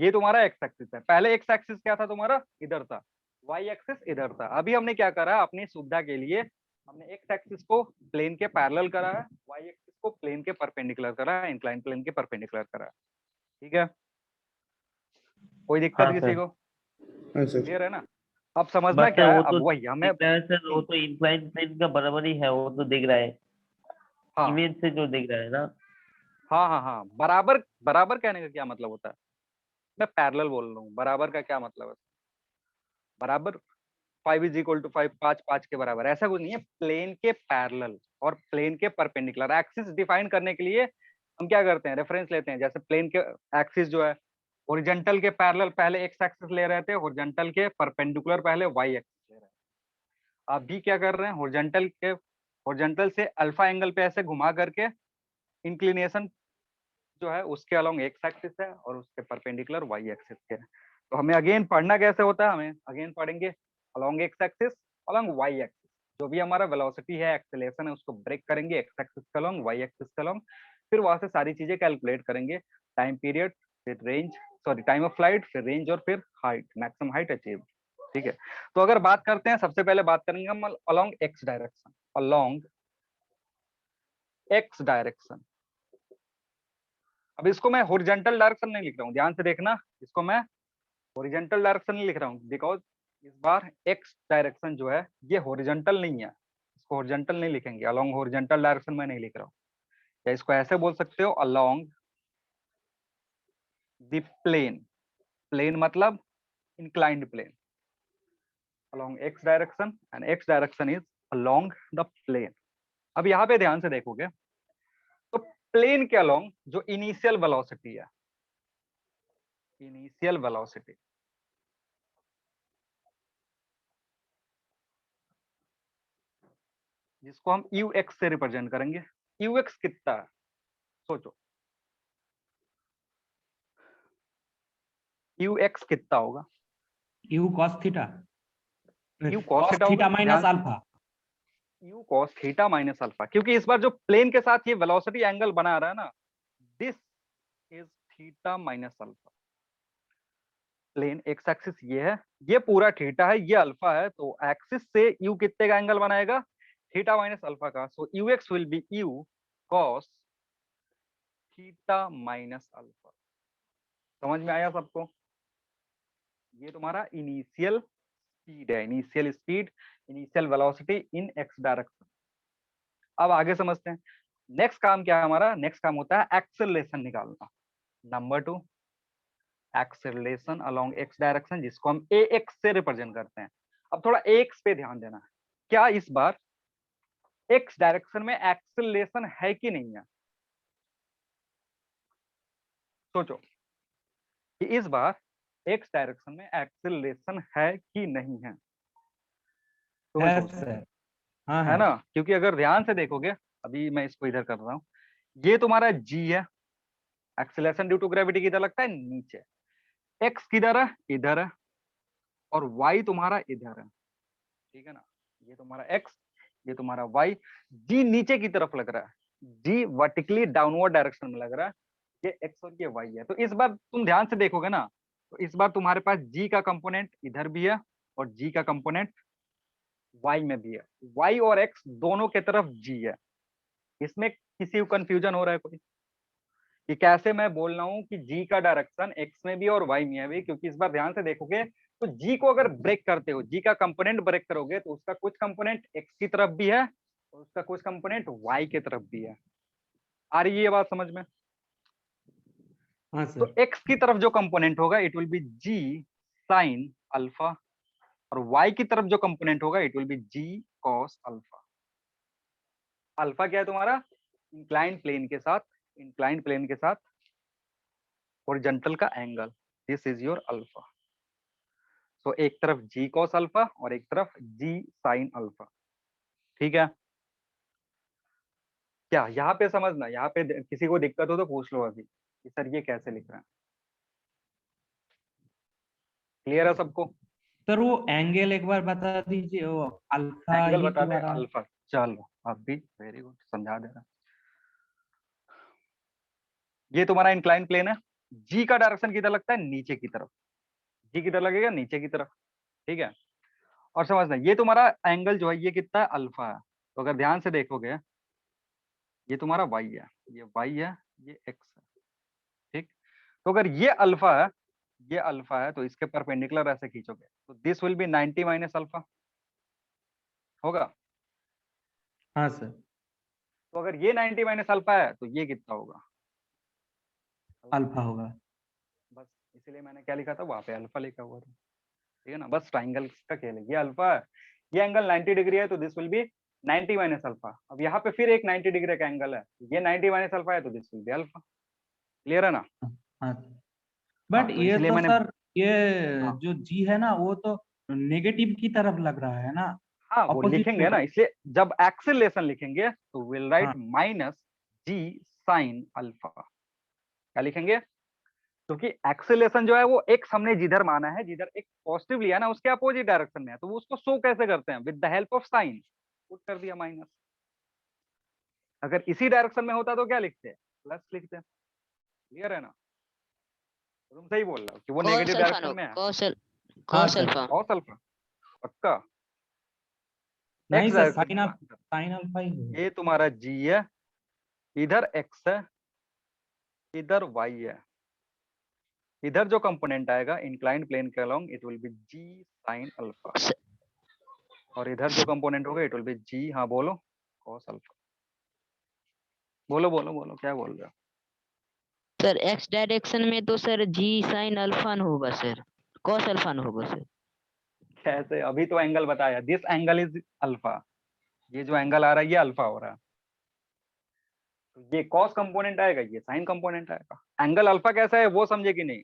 S2: ये तुम्हारा एक्स एक्सिस है। पहले एक्स एक्सिस क्या था तुम्हारा, इधर था, वाई एक्सिस इधर था। अभी हमने क्या करा, अपनी सुविधा के लिए हमने एक्स एक्सिस को प्लेन के पैरेलल करा है, वाई एक्सिस को प्लेन के परपेंडिकुलर करा है, इंक्लाइन प्लेन के परपेंडिकुलर करा है, ठीक है। कोई दिक्कत
S8: हाँ
S2: किसी
S8: सर।
S2: को,
S3: हाँ सर।
S2: क्लियर है ना। अब समझना
S8: बट
S2: क्या है,
S8: वो
S2: अब
S8: तो
S2: वही हमें,
S8: दिख रहा है सर, वो तो इंक्लाइन प्लेन का बराबर ही है, वो तो दिख रहा है
S2: हाँ
S8: इमेज से जो दिख रहा है ना।
S2: हाँ हाँ हाँ, बराबर बराबर कहने का क्या मतलब होता है, मैं पैरेलल बोल रहा हूँ। बराबर का क्या मतलब है, बराबर 5 इज इक्वल टू 5, 5 के बराबर, ऐसा कुछ नहीं है। प्लेन के पैरेलल और प्लेन के परपेंडिकुलर। एक्सिस डिफाइन करने के लिए हम क्या करते हैं, रेफरेंस लेते हैं। जैसे प्लेन के एक्सिस जो है हॉरिजॉन्टल के पैरेलल पहले एक्स एक्सिस ले रहे थे, हॉरिजॉन्टल के परपेंडिकुलर पहले वाई एक्सिस ले रहे हैं। आप भी क्या कर रहे हैं, हॉरिजॉन्टल से अल्फा एंगल पे ऐसे घुमा करके इंक्लिनेशन जो है उसके अलोंग एक्स एक्सिस है और उसके परपेंडिकुलर वाई एक्सिस के। तो हमें अगेन पढ़ना कैसे होता है, हमें अगेन पढ़ेंगे along x axis, along y axis. जो भी हमारा वेलोसिटी है, एक्सेलरेशन है, उसको ब्रेक करेंगे एक्स एक्सिस के अलोंग, वाई एक्सिस के अलोंग। फिर वहां से सारी चीजें कैलकुलेट करेंगे, टाइम पीरियड, फिर range, sorry time of flight, फिर रेंज और फिर हाइट, मैक्सिमम हाइट अचीव, ठीक है। तो अगर बात करते हैं, सबसे पहले बात करेंगे हम along x direction, along x direction. अब इसको मैं हॉरिजॉन्टल डायरेक्शन नहीं लिख रहा हूँ, ध्यान से देखना, इसको मैं हॉरिजॉन्टल डायरेक्शन नहीं लिख रहा हूँ, बिकॉज इस बार एक्स डायरेक्शन जो है ये हॉरिजॉन्टल नहीं है, इसको हॉरिजॉन्टल नहीं लिखेंगे, अलोंग हॉरिजॉन्टल डायरेक्शन में नहीं लिख रहा हूँ। या इसको ऐसे बोल सकते हो, अलोंग द प्लेन, प्लेन मतलब inclined plane, along x direction, and x direction is along the plane. अब यहाँ पे ध्यान से देखोगे तो प्लेन के अलोंग जो इनिशियल वेलोसिटी है, इनिशियल वेलोसिटी, जिसको हम ux से रिप्रेजेंट करेंगे। ux कितना है सोचो, ux कितना होगा?
S6: u cos theta,
S2: u cos theta
S6: theta
S2: होगा,
S6: माइनस
S2: ध्यान-
S6: alpha.
S2: u cos theta minus alpha, क्योंकि इस बार जो प्लेन के साथ ये वेलोसिटी एंगल बना रहा है ना, this is theta minus alpha. Plane x axis ये है, ये पूरा थीटा है, ये अल्फा है, तो एक्सिस से u कितने का एंगल बनाएगा? थीटा माइनस अल्फा का। सो ux will be u cos theta minus alpha. समझ में आया सबको? ये तुम्हारा इनिशियल स्पीड है, इनिशियल स्पीड, इनिशियल वेलोसिटी इन एक्स डायरेक्शन। अब आगे समझते हैं। नेक्स्ट काम क्या है हमारा? नेक्स्ट काम होता है एक्सेलरेशन निकालना। Number 2, acceleration along x direction, जिसको हम ax से रिप्रेजेंट करते हैं। अब थोड़ा ax पे ध्यान देना है, क्या इस बार x डायरेक्शन में एक्सेलरेशन है कि नहीं है? सोचो कि इस बार x डायरेक्शन में एक्सेलरेशन है कि नहीं है? तुम्हें
S6: है
S2: सोचना
S6: सर, हाँ
S2: है ना, क्योंकि अगर ध्यान से देखोगे, अभी मैं इसको इधर कर रहा हूँ, ये तुम्हारा g है, एक्सेलरेशन ड्यू टू ग्रेविटी किधर लगता है? नीचे। x किधर है? इधर है, और y तुम्हारा इधर है, ठीक है ना। ये तुम्हारा x, ये तुम्हारा y, g नीचे की तरफ लग रहा है, g वर्टिकली डाउनवर्ड डायरेक्शन में लग रहा है, ये x और ये y है। तो इस बार तुम ध्यान से देखोगे ना, तो इस बार तुम्हारे पास g का कंपोनेंट इधर भी है और g का कंपोनेंट y में भी है, y और x दोनों के तरफ g है। इसमें किसी को कंफ्यूजन हो रहा है कोई कि कैसे मैं बोल रहा हूँ कि g का डायरेक्शन x में भी और y में भी? क्योंकि इस बार ध्यान से देखोगे तो g को अगर ब्रेक करते हो, g का कंपोनेंट ब्रेक करोगे, तो उसका कुछ कंपोनेंट x की तरफ भी है और उसका कुछ कंपोनेंट y की तरफ भी है। आ रही है ये बात समझ में?
S6: हाँ
S2: तो
S6: सर।
S2: x की तरफ जो कंपोनेंट होगा it will B g sign alpha, और y की तरफ जो कंपोनेंट होगा it will B g cos alpha. Alpha क्या है तुम्हारा? इंक्लाइंड प्लेन के साथ, इंक्लाइंड प्लेन के साथ हॉरिजॉन्टल का angle, this is your alpha. So एक तरफ g cos अल्फा और एक तरफ g sin अल्फा, ठीक है। क्या यहाँ पे समझना, यहाँ पे किसी को दिक्कत हो तो पूछ लो अभी कि सर ये कैसे लिख रहे हैं। क्लियर है सबको?
S6: सर वो एंगल एक बार बता दीजिए, वो अल्फा
S2: एंगल
S6: ये
S2: बता
S6: क्यों
S2: दे,
S6: आ रहा है?
S2: अल्फा। चलो आप भी वेरी गुड, समझा दे रहा। ये तुम्हारा इंक्लाइन प्लेन है, जी का डायरेक्शन किधर लगता है? नीचे की तरफ। जी किधर लगेगा? नीचे की तरफ, ठीक है। और समझना ये तुम्हारा एंगल जो है ये कितना है? अल्फा है। तो अगर ध्यान से देखोगे ये तुम्हारा y है, ये y है, ये x है, ठीक। तो अगर ये अल्फा है, ये अल्फा है, तो इसके परपेंडिकुलर ऐसे खींचोगे तो this will B 90 minus alpha होगा।
S6: हाँ सर,
S2: तो अगर ये 90 माइनस अल्फा है तो ये कितना होगा?
S6: अल्फा होगा।
S2: बस इसीलिए मैंने क्या लिखा था वहां पे? अल्फा लिखा हुआ था, ठीक है ना। बस ट्राइंगल का खेल है, ये अल्फा है, ये एंगल 90 डिग्री है, तो this will B 90 minus alpha. अब यहाँ पे फिर एक 90 डिग्री का एंगल है, ये 90 माइनस अल्फा है, तो this will be alpha. Clear है ना?
S6: हाँ बट
S2: तो
S6: ये
S2: इसलिए
S6: तो
S2: मैंने,
S6: सर, ये
S2: हाँ
S6: जो जी है ना वो तो नेगेटिव की तरफ लग रहा है ना,
S2: हाँ वो
S6: ऑपोजिट
S2: लिखेंगे ना, इसलिए जब एक्सेलरेशन लिखेंगे तो विल राइट
S6: हाँ
S2: माइनस जी साइन अल्फा। क्या लिखेंगे? क्योंकि एक्सेलरेशन जो है वो एक्स हमने जिधर माना है, जिधर एक्स पॉजिटिव लिया ना, उसके अपोजिट डायरेक्शन में है, तो वो उसको शो कैसे करते हैं? With the help of sine, put कर दिया माइनस। अगर इसी डायरेक्शन में होता तो क्या लिखते हैं? प्लस लिखते हैं। क्लियर है ना? तुम सही बोल रहे हो कि वो
S7: cos
S2: negative
S7: alpha
S2: direction
S7: no,
S2: में है।
S7: कॉस
S6: हाँ सर।
S7: अल्फा।
S2: कॉस अल्फा पक्का?
S6: नहीं
S2: X
S6: sir,
S2: direction,
S6: sine alpha ही होगा।
S2: ये तुम्हारा जी है, इधर एक्स है, इधर वाई है, इधर जो कंपोनेंट आएगा इंक्लाइंड प्लेन के along it will be g sine alpha, और इधर जो कंपोनेंट होगा इट विल बी जी, हाँ बोलो, कॉस अल्फा। बोलो बोलो बोलो, क्या बोल रहे हो?
S7: सर एक्स डायरेक्शन में तो सर जी साइन अल्फा न होगा सर, कॉस अल्फा न होगा सर।
S2: कैसे? अभी तो एंगल बताया, दिस एंगल इज अल्फा, ये जो एंगल आ रहा है ये अल्फा हो रहा है। तो ये कॉस कंपोनेंट आएगा, ये साइन कंपोनेंट आएगा। एंगल अल्फा कैसा है वो समझे कि नहीं,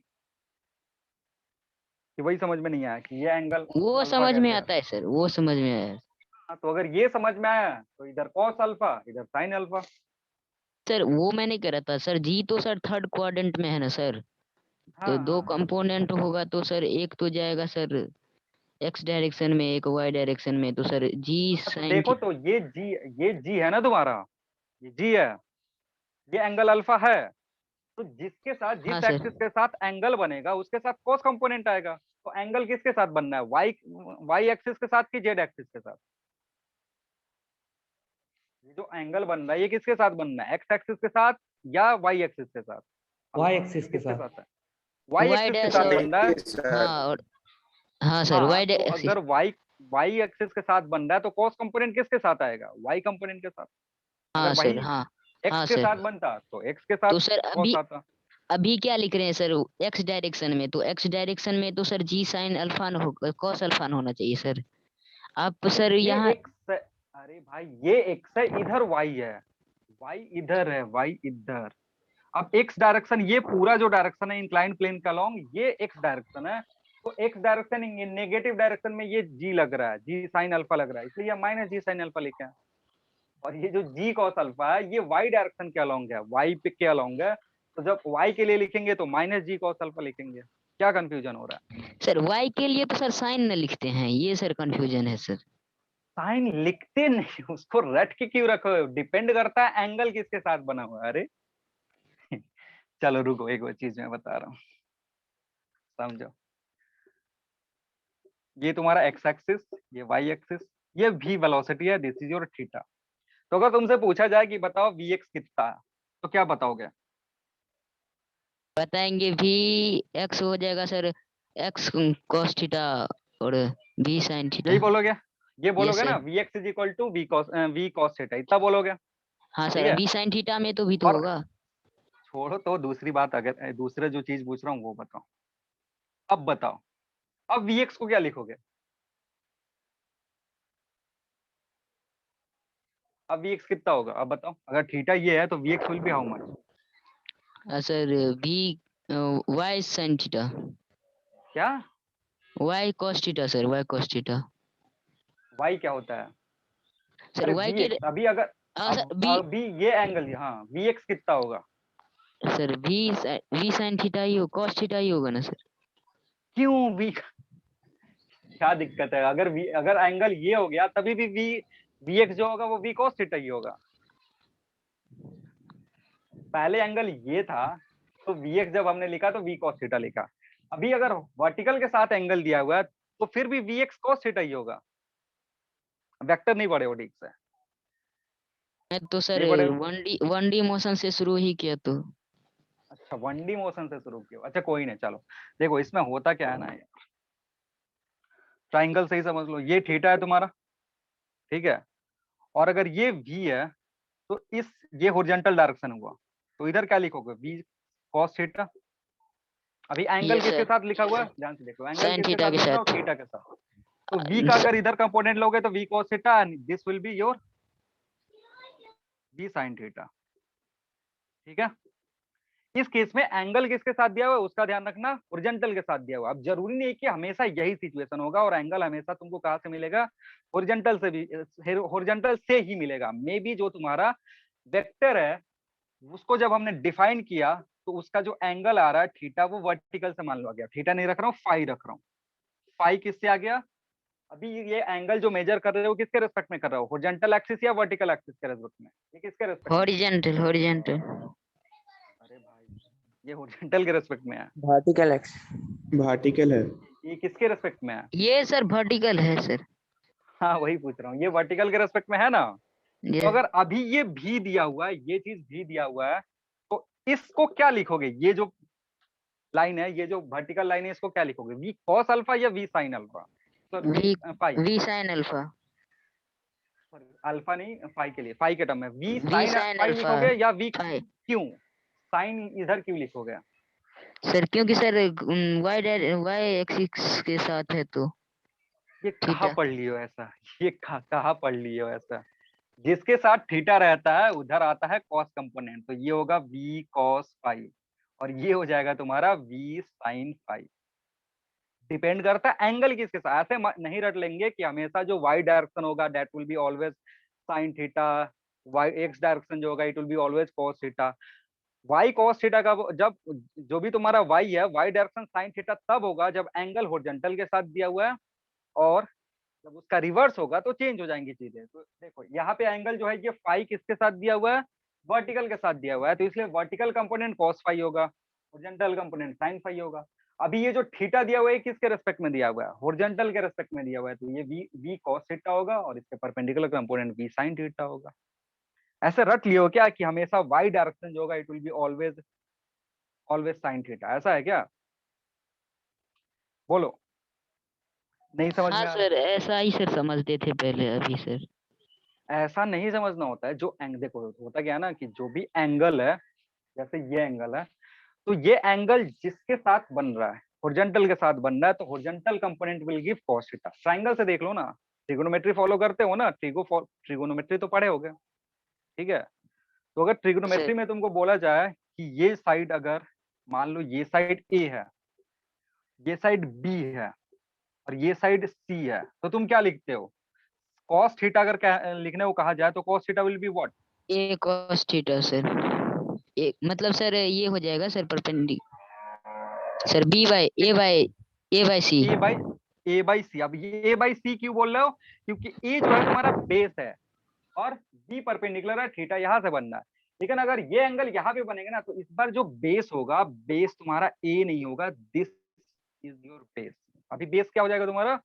S2: कि वही समझ में नहीं आया कि ये एंगल
S7: वो
S2: अल्फा
S7: समझ में
S2: कैसा
S7: आता है सर, वो समझ में आया।
S2: हाँ, तो अगर ये समझ में आया तो इधर कॉस अल्फा इधर साइन अल्फा।
S7: सर वो मैंने करा था सर, जी तो सर थर्ड क्वाड्रेंट में है ना सर, तो
S2: हाँ
S7: दो
S2: हाँ,
S7: कंपोनेंट होगा तो सर एक तो जाएगा सर एक्स डायरेक्शन में, एक वाई डायरेक्शन में, तो सर जी
S2: तो
S7: साइन
S2: देखो तो ये जी है ना तुम्हारा, ये जी है, ये एंगल अल्फा है, तो जिसके साथ
S7: हाँ
S2: जिस
S7: सर।
S2: एक्सिस के साथ एंगल बनेगा उसके साथ कॉस कंपोनेंट आएगा। तो एंगल किसके साथ बनना है, वाई एक्सिस के साथ कि जेड एक्सिस के साथ? ये जो एंगल बन रहा है ये किसके साथ बनना है, एक्स एक्सिस के साथ या वाई एक्सिस के साथ?
S6: वाई एक्सिस के
S2: किसके
S6: साथ।
S2: साथ है? वाई
S7: वाई
S2: एक्सिस के
S7: डैश
S2: साथ
S7: और
S2: बन रहा है।
S7: हाँ और हाँ सर
S2: हाँ
S7: वाई
S2: तो
S7: एक्सिस।
S2: अगर वाई एक्सिस के साथ बन रहा है तो कॉस कंपोनेंट किसके साथ आएगा, वाई कंपोनेंट के साथ।
S7: हाँ
S2: अगर
S7: सर
S2: वही
S7: हाँ।
S2: एक्स
S7: हाँ
S2: के
S7: सर,
S2: साथ बनता तो एक्स के साथ
S7: तो सर
S2: कॉस आता।
S7: अभी क्या लिख रहे हैं सर एक्स डायरेक्शन में, तो एक्स डायरेक्शन में तो सर जी साइन अल्फा न हो, कॉस अल्फा न होना चाहिए सर। आप
S2: अरे
S7: सर
S2: ये
S7: यहाँ
S2: एक्स है, अरे भाई ये एक्स है, इधर वाई है, वाई इधर है, वाई इधर। अब एक्स डायरेक्शन ये पूरा जो डायरेक्शन है इंक्लाइंड प्लेन का लॉन्ग, ये एक्स डायरेक्शन है, तो एक्स डायरेक्शन नेगेटिव डायरेक्शन में ये जी लग रहा है, जी साइन अल्फा लग रहा है, इसलिए माइनस जी साइन अल्फा लिखे हैं। और ये जो जी कॉस अल्फा है ये वाई डायरेक्शन के अलॉन्ग है, वाई पे के अलॉन्ग है, तो जब वाई के लिए लिखेंगे तो माइनस जी कॉस अल्फा लिखेंगे। क्या कंफ्यूजन हो रहा है?
S7: सर वाई के लिए तो सर साइन न लिखते हैं, ये सर कंफ्यूजन है सर।
S2: साइन लिखते नहीं, उसको रट के क्यों रखो, डिपेंड करता है एंगल किसके साथ बना हुआ है। अरे चलो रुको, एक और चीज मैं बता रहा हूँ, समझो। ये तुम्हारा एक्स एक्सिस, ये वाई एक्सिस, ये v वेलोसिटी है, दिस इज योर थीटा। तो अगर तुमसे पूछा जाए कि बताओ vx कितना है, तो क्या बताओगे?
S7: बताएंगे भी एक्स हो जाएगा सर एक्स कॉस थीटा और बी साइन थीटा।
S2: यही बोलोगे, ये
S7: यस
S2: बोलोगे ना,
S7: sir.
S2: vx is equal to v cos theta, इतना बोलोगे।
S7: हाँ
S2: ठीक
S7: सर
S2: है,
S7: बी साइन थीटा में तो भी तो
S2: और
S7: होगा।
S2: छोड़ो तो दूसरी बात, अगर दूसरे जो चीज पूछ रहा हूँ वो बताओ। अब बताओ, अब vx को क्या लिखोगे? अब vx कितना होगा अब बताओ, अगर थीटा ये है तो vx will be how much?
S7: Sir B Y sine theta,
S2: क्या
S7: Y cos theta sir, Y cos theta.
S2: y क्या होता है?
S7: सर
S2: अरे
S7: वाई के
S2: vx अभी अगर
S7: सर
S2: अब
S7: बी,
S2: अभी ये एंगल, हाँ vx कितना होगा?
S7: सर वी साइन थीटा ही हो, कॉस थीटा ही होगा ना सर।
S2: क्यों v, क्या दिक्कत है? अगर एंगल ये हो गया तभी भी vx जो होगा वो v cos थीटा ही होगा। पहले एंगल ये था तो vx जब हमने लिखा तो v cos थीटा लिखा। अभी अगर वर्टिकल के साथ एंगल दिया हुआ है तो फिर भी vx cos थीटा ही होगा। वेक्टर नहीं पढ़े हो ठीक से?
S7: मैं तो सर
S2: नहीं पढ़े हो?
S7: वन डी मोशन से शुरू ही किया तो।
S2: अच्छा 1D मोशन से शुरू किया, अच्छा कोई नहीं। चलो देखो इसमें होता क्या है ना, ट्राइंगल से ही समझ लो, ये थीटा है तुम्हारा, ठीक है, और अगर ये v है तो ये हॉरिजॉन्टल डायरेक्शन हुआ, तो इधर क्या लिखोगे, v cos थीटा। अभी एंगल
S7: Yes,
S2: किसके
S7: sir.
S2: साथ लिखा हुआ है, ध्यान से देखो, एंगल
S7: Sin
S2: किसके
S7: theta
S2: साथ
S7: के
S2: लिख रहा हूँ,
S7: साथ।
S2: थीटा के साथ। तो v का अगर इधर कंपोनेंट लोगे तो v cos theta and this will be your v sin theta, ठीक है। इस केस में एंगल किसके साथ दिया हुआ है उसका ध्यान रखना, हॉरिजॉन्टल के साथ दिया हुआ। अब जरूरी नहीं है कि हमेशा यही सिचुएशन होगा, और एंगल हमेशा तुमको कहाँ से मिलेगा, हॉरिजॉन्टल से भी, हॉरिजॉन्टल से ही मिलेगा। मे बी जो तुम्हारा वेक्टर है उसको जब हमने डिफाइन किया तो उसका जो एंगल आ रहा है थीटा, वो वर्टिकल से मान लो आ गया, थीटा नहीं रख रहा हूँ, फाई रख रहा हूँ। फाई किससे आ गया? अभी ये एंगल जो मेजर कर रहे हो किसके रेस्पेक्ट में कर रहे हो, हॉरिजॉन्टल एक्सिस या वर्टिकल एक्सिस के रेस्पेक्ट में? ये किसके रेस्पेक्ट में?
S7: Horizontal horizontal.
S2: अरे भाई ये हॉरिजॉन्टल के रेस्पेक्ट में है,
S3: वर्टिकल एक्स वर्टिकल है।
S2: ये किसके रेस्पेक्ट में है?
S7: ये सर वर्टिकल है सर।
S2: हाँ वही पूछ रहा हूँ, ये वर्टिकल के रेस्पेक्ट में है ना।
S7: ये
S2: तो अगर अभी ये भी दिया हुआ है, ये चीज भी दिया हुआ है, तो इसको क्या लिखोगे, ये जो लाइन है, ये जो वर्टिकल लाइन है, इसको क्या लिखोगे, वी कॉस अल्फा या वी साइन अल्फा? तो
S7: v
S2: phi,
S7: v sine alpha,
S2: alpha नहीं, फाई के लिए, फाई के टर्म में v
S7: v
S2: sine
S7: sine
S2: phi
S7: alpha
S2: लिखोगे या वी,
S7: फाइ।
S2: क्यों साइन इधर क्यों लिखोगे?
S7: सर क्योंकि सर वाई एक्सिस के साथ है तो
S2: ये कहाँ
S7: थीटा।
S2: पढ़ लियो ऐसा, ये कहाँ पढ़ लियो ऐसा? जिसके साथ थीटा रहता है उधर आता है कॉस कंपोनेंट, तो ये होगा v cos फाई और ये हो जाएगा तुम्हारा v sin फाई। डिपेंड करता है एंगल किसके साथ, ऐसे नहीं रट लेंगे कि हमेशा जो y डायरेक्शन होगा that will be always sin theta, y x direction जो होगा it will be always cos theta. y cos theta का जब जो भी तुम्हारा y है y डायरेक्शन sin थीटा तब होगा जब एंगल हॉरिजॉन्टल के साथ दिया हुआ है, और जब उसका रिवर्स होगा तो चेंज हो जाएंगी चीजें। तो देखो यहाँ पे एंगल जो है ये फाई किसके साथ दिया हुआ है, वर्टिकल के साथ दिया हुआ है, तो इसलिए वर्टिकल कंपोनेंट cos फाई होगा, हॉरिजॉन्टल कंपोनेंट sin फाई होगा। अभी ये जो थीटा दिया हुआ है किसके रेस्पेक्ट में दिया हुआ है, हॉरिजॉन्टल के रेस्पेक्ट में दिया हुआ है, तो ये v cos थीटा होगा और इसके perpendicular component v sin theta होगा। ऐसे रट लियो क्या कि हमेशा y डायरेक्शन जो होगा it will be always always sin theta, ऐसा है क्या? बोलो, नहीं समझ
S7: हाँ
S2: में आ रहा?
S7: सर, ऐसा ही सर समझते थे पहले, अभी सर
S2: ऐसा नहीं समझना होता है। जो एंग देखो होता क्या है ना कि जो भी एंगल है, जैसे ये एंगल है, तो ये एंगल जिसके साथ बन रहा है हॉरिजॉन्टल के साथ बन रहा है, तो horizontal component will give cos theta. Triangle से देख लो ना, ट्रिगोनोमेट्री फॉलो करते हो ना, ट्रिगोनोमेट्री तो पढ़े होगे, ठीक है? तो अगर ट्रिगोनोमेट्री में तुमको बोला जाए कि ये साइड, अगर मान लो ये साइड ए है, ये साइड बी है और ये साइड सी है, तो तुम क्या लिखते हो? cos थीटा अगर लिखने को कहा जाए तो cos theta will be what?
S7: A cos theta sir, एक मतलब सर ये हो जाएगा sir sir A by C.
S2: A by C. अब ये ए बाई सी क्यों बोल रहे हो? क्योंकि ए जो है तुम्हारा बेस है और बी परपेंडिकुलर है, थीटा यहाँ से बनना है। लेकिन अगर ये एंगल यहाँ पे बनेगा ना, तो इस बार जो बेस होगा, बेस तुम्हारा ए नहीं होगा, दिस इज योर बेस। अभी बेस क्या हो जाएगा तुम्हारा?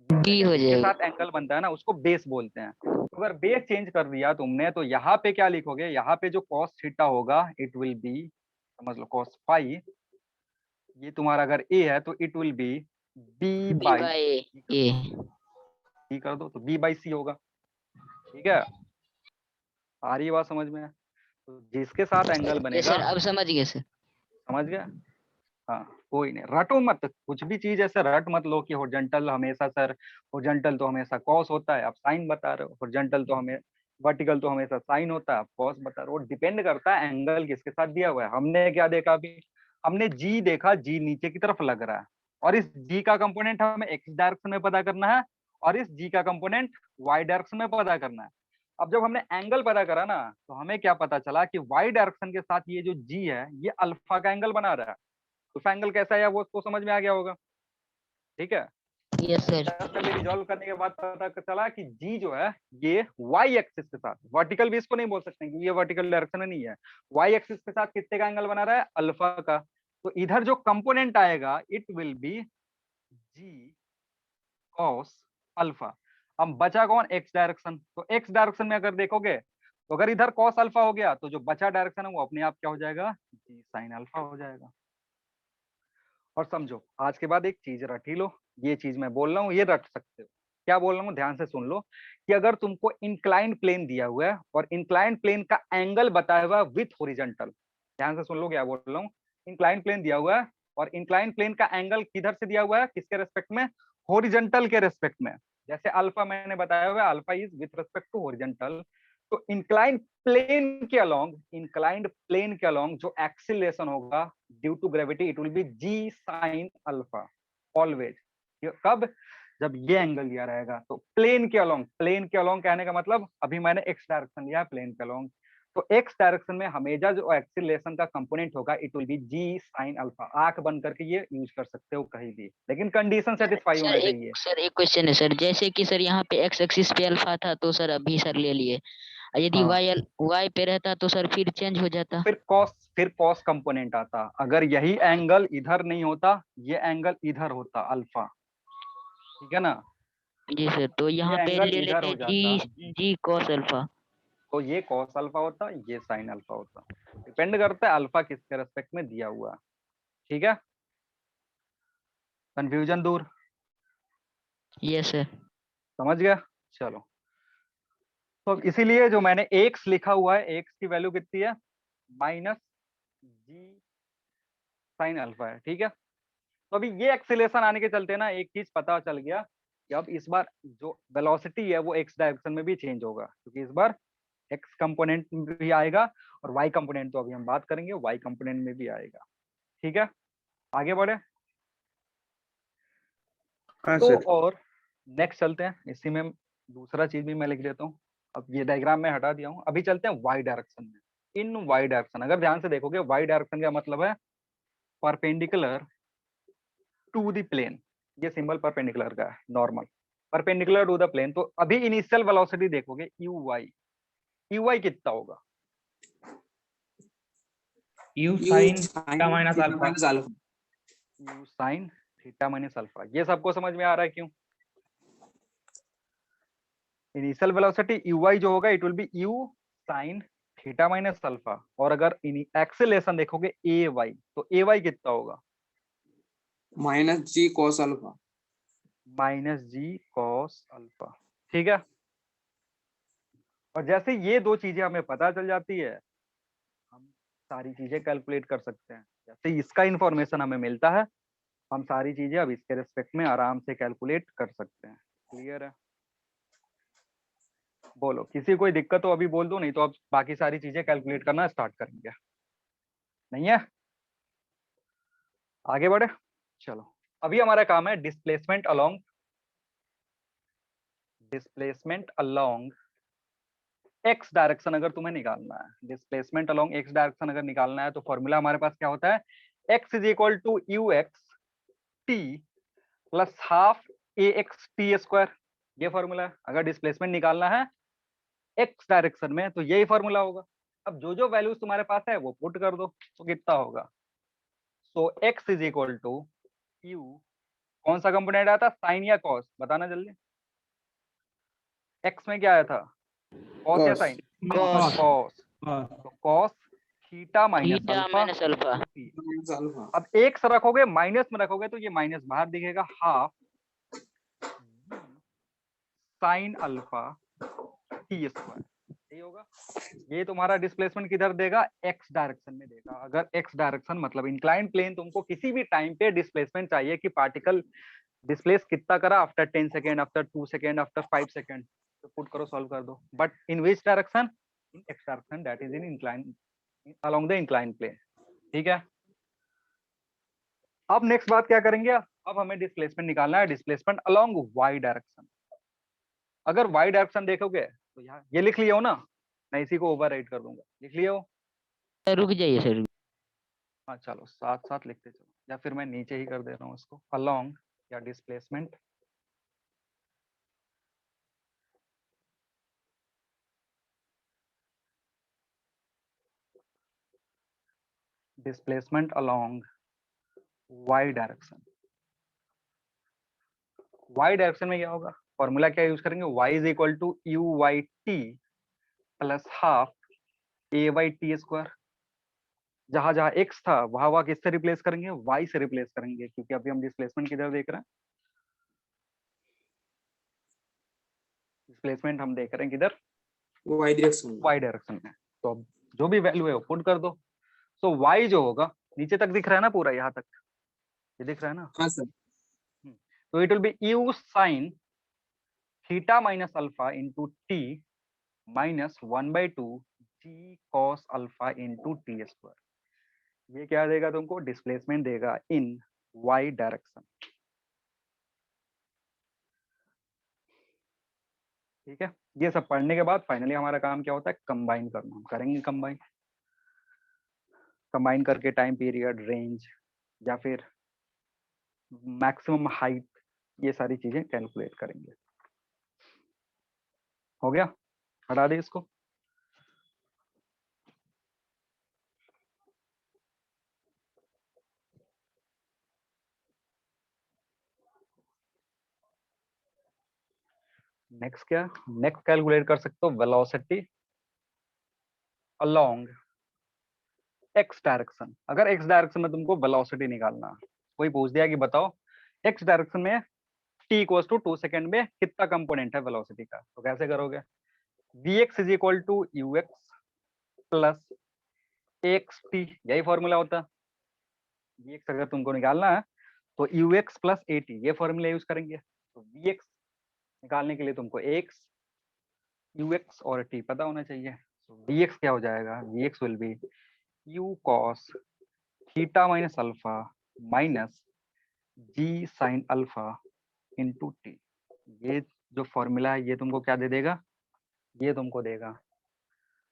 S7: बी हो
S2: जिसके
S7: जाएगा।
S2: साथ एंगल बनता है ना उसको बेस बोलते हैं। तो अगर बेस चेंज कर दिया तुमने, तो यहाँ पे क्या लिखोगे? यहाँ पे जो cos थीटा होगा इट विल बी, समझ लो cos फाई, ये तुम्हारा अगर ए है तो it will be B
S7: B
S2: by
S7: by A.
S2: C कर दो, तो बी बाई सी होगा। ठीक है, आ रही है बात समझ में? तो जिसके साथ एंगल
S7: ये
S2: बनेगा,
S7: सर अब समझ गए सर।
S2: समझ गया? हाँ, कोई नहीं, रटो मत, कुछ भी चीज ऐसे रट मत लो कि हॉरिजॉन्टल हमेशा सर, हॉरिजॉन्टल तो हमेशा कॉस होता है, आप साइन बता रहे हो, हॉरिजॉन्टल तो हमें वर्टिकल तो हमेशा साइन होता है, आप कॉस बता रहे हो। डिपेंड करता है एंगल किसके साथ दिया हुआ है। हमने क्या देखा अभी? हमने जी देखा, जी नीचे की तरफ लग रहा है, और इस जी का कंपोनेंट हमें एक्स डायरेक्शन में पता करना है, और इस जी का कंपोनेंट वाई डायरेक्शन में पता करना है। अब जब हमने एंगल पता करा ना, तो हमें क्या पता चला कि वाई डायरेक्शन के साथ ये जो जी है ये अल्फा का एंगल बना रहा है। अल्फा एंगल कैसा है वो उसको समझ में आ गया होगा, ठीक है?
S7: Yes sir.
S2: पहले रिजॉल्व करने के बाद पता चला कि जी जो है ये वाई एक्सिस के साथ, वर्टिकल भी इसको नहीं बोल सकते क्योंकि ये वर्टिकल डायरेक्शन में नहीं है, वाई एक्सिस के साथ कितने का एंगल बना रहा है? अल्फा का। तो इधर जो कंपोनेंट आएगा it will be g cos alpha. अब बचा कौन? X direction. तो एक्स डायरेक्शन में अगर देखोगे, तो अगर इधर कॉस अल्फा हो गया तो जो बचा डायरेक्शन है वो अपने आप क्या हो जाएगा? जी साइन अल्फा हो जाएगा। और समझो, आज के बाद एक चीज रट ही लो, ये चीज मैं बोल रहा हूँ ये रट सकते हो। क्या बोल रहा हूँ ध्यान से सुन लो, कि अगर तुमको इंक्लाइंड प्लेन दिया हुआ है और इंक्लाइंड प्लेन का एंगल बताया हुआ है विथ हॉरिजॉन्टल, ध्यान से सुन लो क्या बोल रहा हूँ। इंक्लाइंड प्लेन दिया हुआ है और इंक्लाइंड प्लेन का एंगल किधर से दिया हुआ है? किसके रेस्पेक्ट में? हॉरिजॉन्टल के रेस्पेक्ट में। जैसे अल्फा मैंने बताया हुआ है, alpha is with respect to horizontal. तो इंक्लाइंड प्लेन के अलोंग जो एक्सीलरेशन होगा due to gravity it will be g sine alpha always. कब? जब ये एंगल दिया रहेगा। तो प्लेन के अलोंग कहने का मतलब, अभी मैंने एक्स डायरेक्शन लिया, प्लेन के अलोंग, तो एक्स डायरेक्शन में हमेशा जो एक्सीलरेशन का कंपोनेंट होगा it will be g sine alpha. आंख बंद करके ये यूज कर सकते हो कहीं भी, लेकिन कंडीशन सेटिस्फाई होना चाहिए।
S7: सर एक क्वेश्चन है सर, जैसे कि सर यहाँ पे एक्स एक्सिस पे अल्फा था तो सर अभी सर ले लिए, यदि
S2: हाँ।
S7: वाई पे रहता तो सर फिर चेंज हो जाता।
S2: फिर कॉस कंपोनेंट आता। अगर यही एंगल इधर नहीं होता, ये एंगल इधर होता अल्फा, ठीक है ना?
S7: जी सर, तो यहाँ पे
S2: एंगल
S7: ले
S2: इधर
S7: लेते
S2: हो
S7: जी
S2: जाता
S7: जी कॉस अल्फा।
S2: तो ये कॉस अल्फा होता, ये साइन अल्फा होता। डिपेंड करता है अल्फा किसके रेस्पेक्ट में दिया हुआ है, ठीक है? कंफ्यूजन दूर,
S7: यस सर।
S2: समझ गया? चलो, तो इसीलिए जो मैंने एक्स लिखा हुआ है, एक्स की वैल्यू कितनी है? माइनस जी साइन अल्फा है, ठीक है? तो अभी ये एक्सीलरेशन आने के चलते ना एक चीज पता चल गया कि अब इस बार जो वेलोसिटी है वो एक्स डायरेक्शन में भी चेंज होगा, क्योंकि इस बार एक्स कंपोनेंट में भी आएगा और वाई कंपोनेंट तो अभी हम बात करेंगे वाई कंपोनेंट में भी आएगा। ठीक है, आगे बढ़े।
S3: हाँ
S2: तो
S3: सर।
S2: और नेक्स्ट चलते हैं, इसी में दूसरा चीज भी मैं लिख देता हूँ। अब ये डायग्राम में हटा दिया हूँ, अभी चलते हैं वाई डायरेक्शन में। इन वाई डायरेक्शन, अगर ध्यान से देखोगे वाई डायरेक्शन का मतलब है परपेंडिकुलर टू द प्लेन। ये सिंबल परपेंडिकुलर का है, normal perpendicular to the plane. तो अभी इनिशियल वेलोसिटी देखोगे यू वाई कितना होगा?
S6: U sine theta minus
S1: theta
S6: alpha.
S1: Minus alpha.
S2: U sine theta minus alpha. ये सबको समझ में आ रहा है क्यों? इनिशियल वेलोसिटी यू वाई जो होगा it will be u sine theta minus alpha, और अगर एक्सेलेरेशन देखोगे ए वाई, तो ए वाई कितना होगा?
S9: माइनस जी कॉस अल्फा।
S2: माइनस जी कॉस अल्फा। ठीक है, और जैसे ये दो चीजें हमें पता चल जाती है, हम सारी चीजें कैलकुलेट कर सकते हैं। जैसे इसका इंफॉर्मेशन हमें मिलता है, हम सारी चीजें अब इसके रिस्पेक्ट में आराम से कैलकुलेट कर सकते हैं। क्लियर है? बोलो, किसी कोई दिक्कत हो अभी बोल दो, नहीं तो अब बाकी सारी चीजें कैलकुलेट करना स्टार्ट करेंगे। नहीं है? आगे बढ़े, चलो। अभी हमारा काम है डिस्प्लेसमेंट अलोंग एक्स डायरेक्शन अगर तुम्हें निकालना है, डिस्प्लेसमेंट अलोंग एक्स डायरेक्शन अगर निकालना है, तो फॉर्मूला हमारे पास क्या होता है? x is equal to u x t plus half a x t square. ये फॉर्मूला है। अगर डिस्प्लेसमेंट निकालना है एक्स डायरेक्शन में तो यही फॉर्मूला होगा। अब जो जो वैल्यूज तुम्हारे पास है वो पुट कर दो, तो कितना होगा? So x is equal to u, कौन सा कंपोनेंट आया था, साइन या कॉस? बताना जल्दी। x में क्या आया था, कॉस या
S3: Cos.
S2: साइन?
S7: Cos
S2: cos. तो cos theta minus
S7: theta
S2: alpha.
S7: Minus alpha.
S9: Minus alpha.
S2: अब एक से रखोगे, माइनस में रखोगे तो ये माइनस बाहर दिखेगा, half sine alpha T square. यही होगा। ये तुम्हारा डिस्प्लेसमेंट किधर देगा? एक्स डायरेक्शन में देगा। अगर एक्स डायरेक्शन मतलब इंक्लाइंड प्लेन, तुमको किसी भी टाइम पे डिस्प्लेसमेंट चाहिए कि पार्टिकल डिस्प्लेस कितना करा, after 10 second, after 2 second, after 5 second, तो पुट करो, सॉल्व कर दो। But in which direction? In x direction, that is in incline along the inclined plane. ठीक है, अब नेक्स्ट बात क्या करेंगे? अब हमें डिस्प्लेसमेंट निकालना है, डिस्प्लेसमेंट अलोंग वाई डायरेक्शन। अगर वाई डायरेक्शन देखोगे तो यहाँ ये लिख लिया हो ना, मैं इसी को ओवरराइट कर दूंगा, लिख लिया हो?
S7: रुक जाइए सर।
S2: हाँ चलो, साथ साथ लिखते चलो, या फिर मैं नीचे ही कर दे रहा हूँ इसको, अलोंग या displacement displacement along y direction. Y direction में क्या होगा? फॉर्मूला क्या यूज करेंगे? y is equal to u y t plus half a y t square. जहां जहां x था वहां वहां किससे रिप्लेस करेंगे? y से रिप्लेस करेंगे, क्योंकि अभी हम डिस्प्लेसमेंट किधर देख रहे हैं? डिस्प्लेसमेंट हम देख रहे हैं किधर?
S9: Y direction.
S2: y डायरेक्शन में। तो अब जो भी वैल्यू है वो पुट कर दो। सो y जो होगा, नीचे तक दिख रहा है ना पूरा, यहाँ तक ये दिख रहा है ना?
S9: हाँ सर।
S2: तो it will be u sine theta minus alpha into T minus 1/2 ji cos alpha into T square. ये क्या देगा तुमको? डिस्प्लेसमेंट देगा इन वाई डायरेक्शन। ठीक है, ये सब पढ़ने के बाद फाइनली हमारा काम क्या होता है? कंबाइन करना। हम करेंगे कंबाइन, कंबाइन करके टाइम पीरियड, रेंज, या फिर मैक्सिमम हाइट, ये सारी चीजें कैलकुलेट करेंगे। हो गया? हटा दे इसको। नेक्स्ट क्या? नेक्स्ट कैलकुलेट कर सकते हो वेलोसिटी अलोंग एक्स डायरेक्शन। अगर एक्स डायरेक्शन में तुमको वेलोसिटी निकालना है, कोई पूछ दिया कि बताओ एक्स डायरेक्शन में t इक्वल्स टू 2 सेकेंड में कितना कंपोनेंट है वेलोसिटी का, तो कैसे करोगे? vx is equal to u x plus x t, यही फॉर्मूला होता है। vx अगर तुमको निकालना है तो ux प्लस at, ये फॉर्मूला यूज करेंगे। तो vx निकालने के लिए तुमको x, ux और t पता होना चाहिए। dx क्या हो जाएगा, dx will be u cos theta minus alpha minus g sin alpha into T. ये जो फॉर्मूला है ये तुमको क्या दे देगा, ये तुमको देगा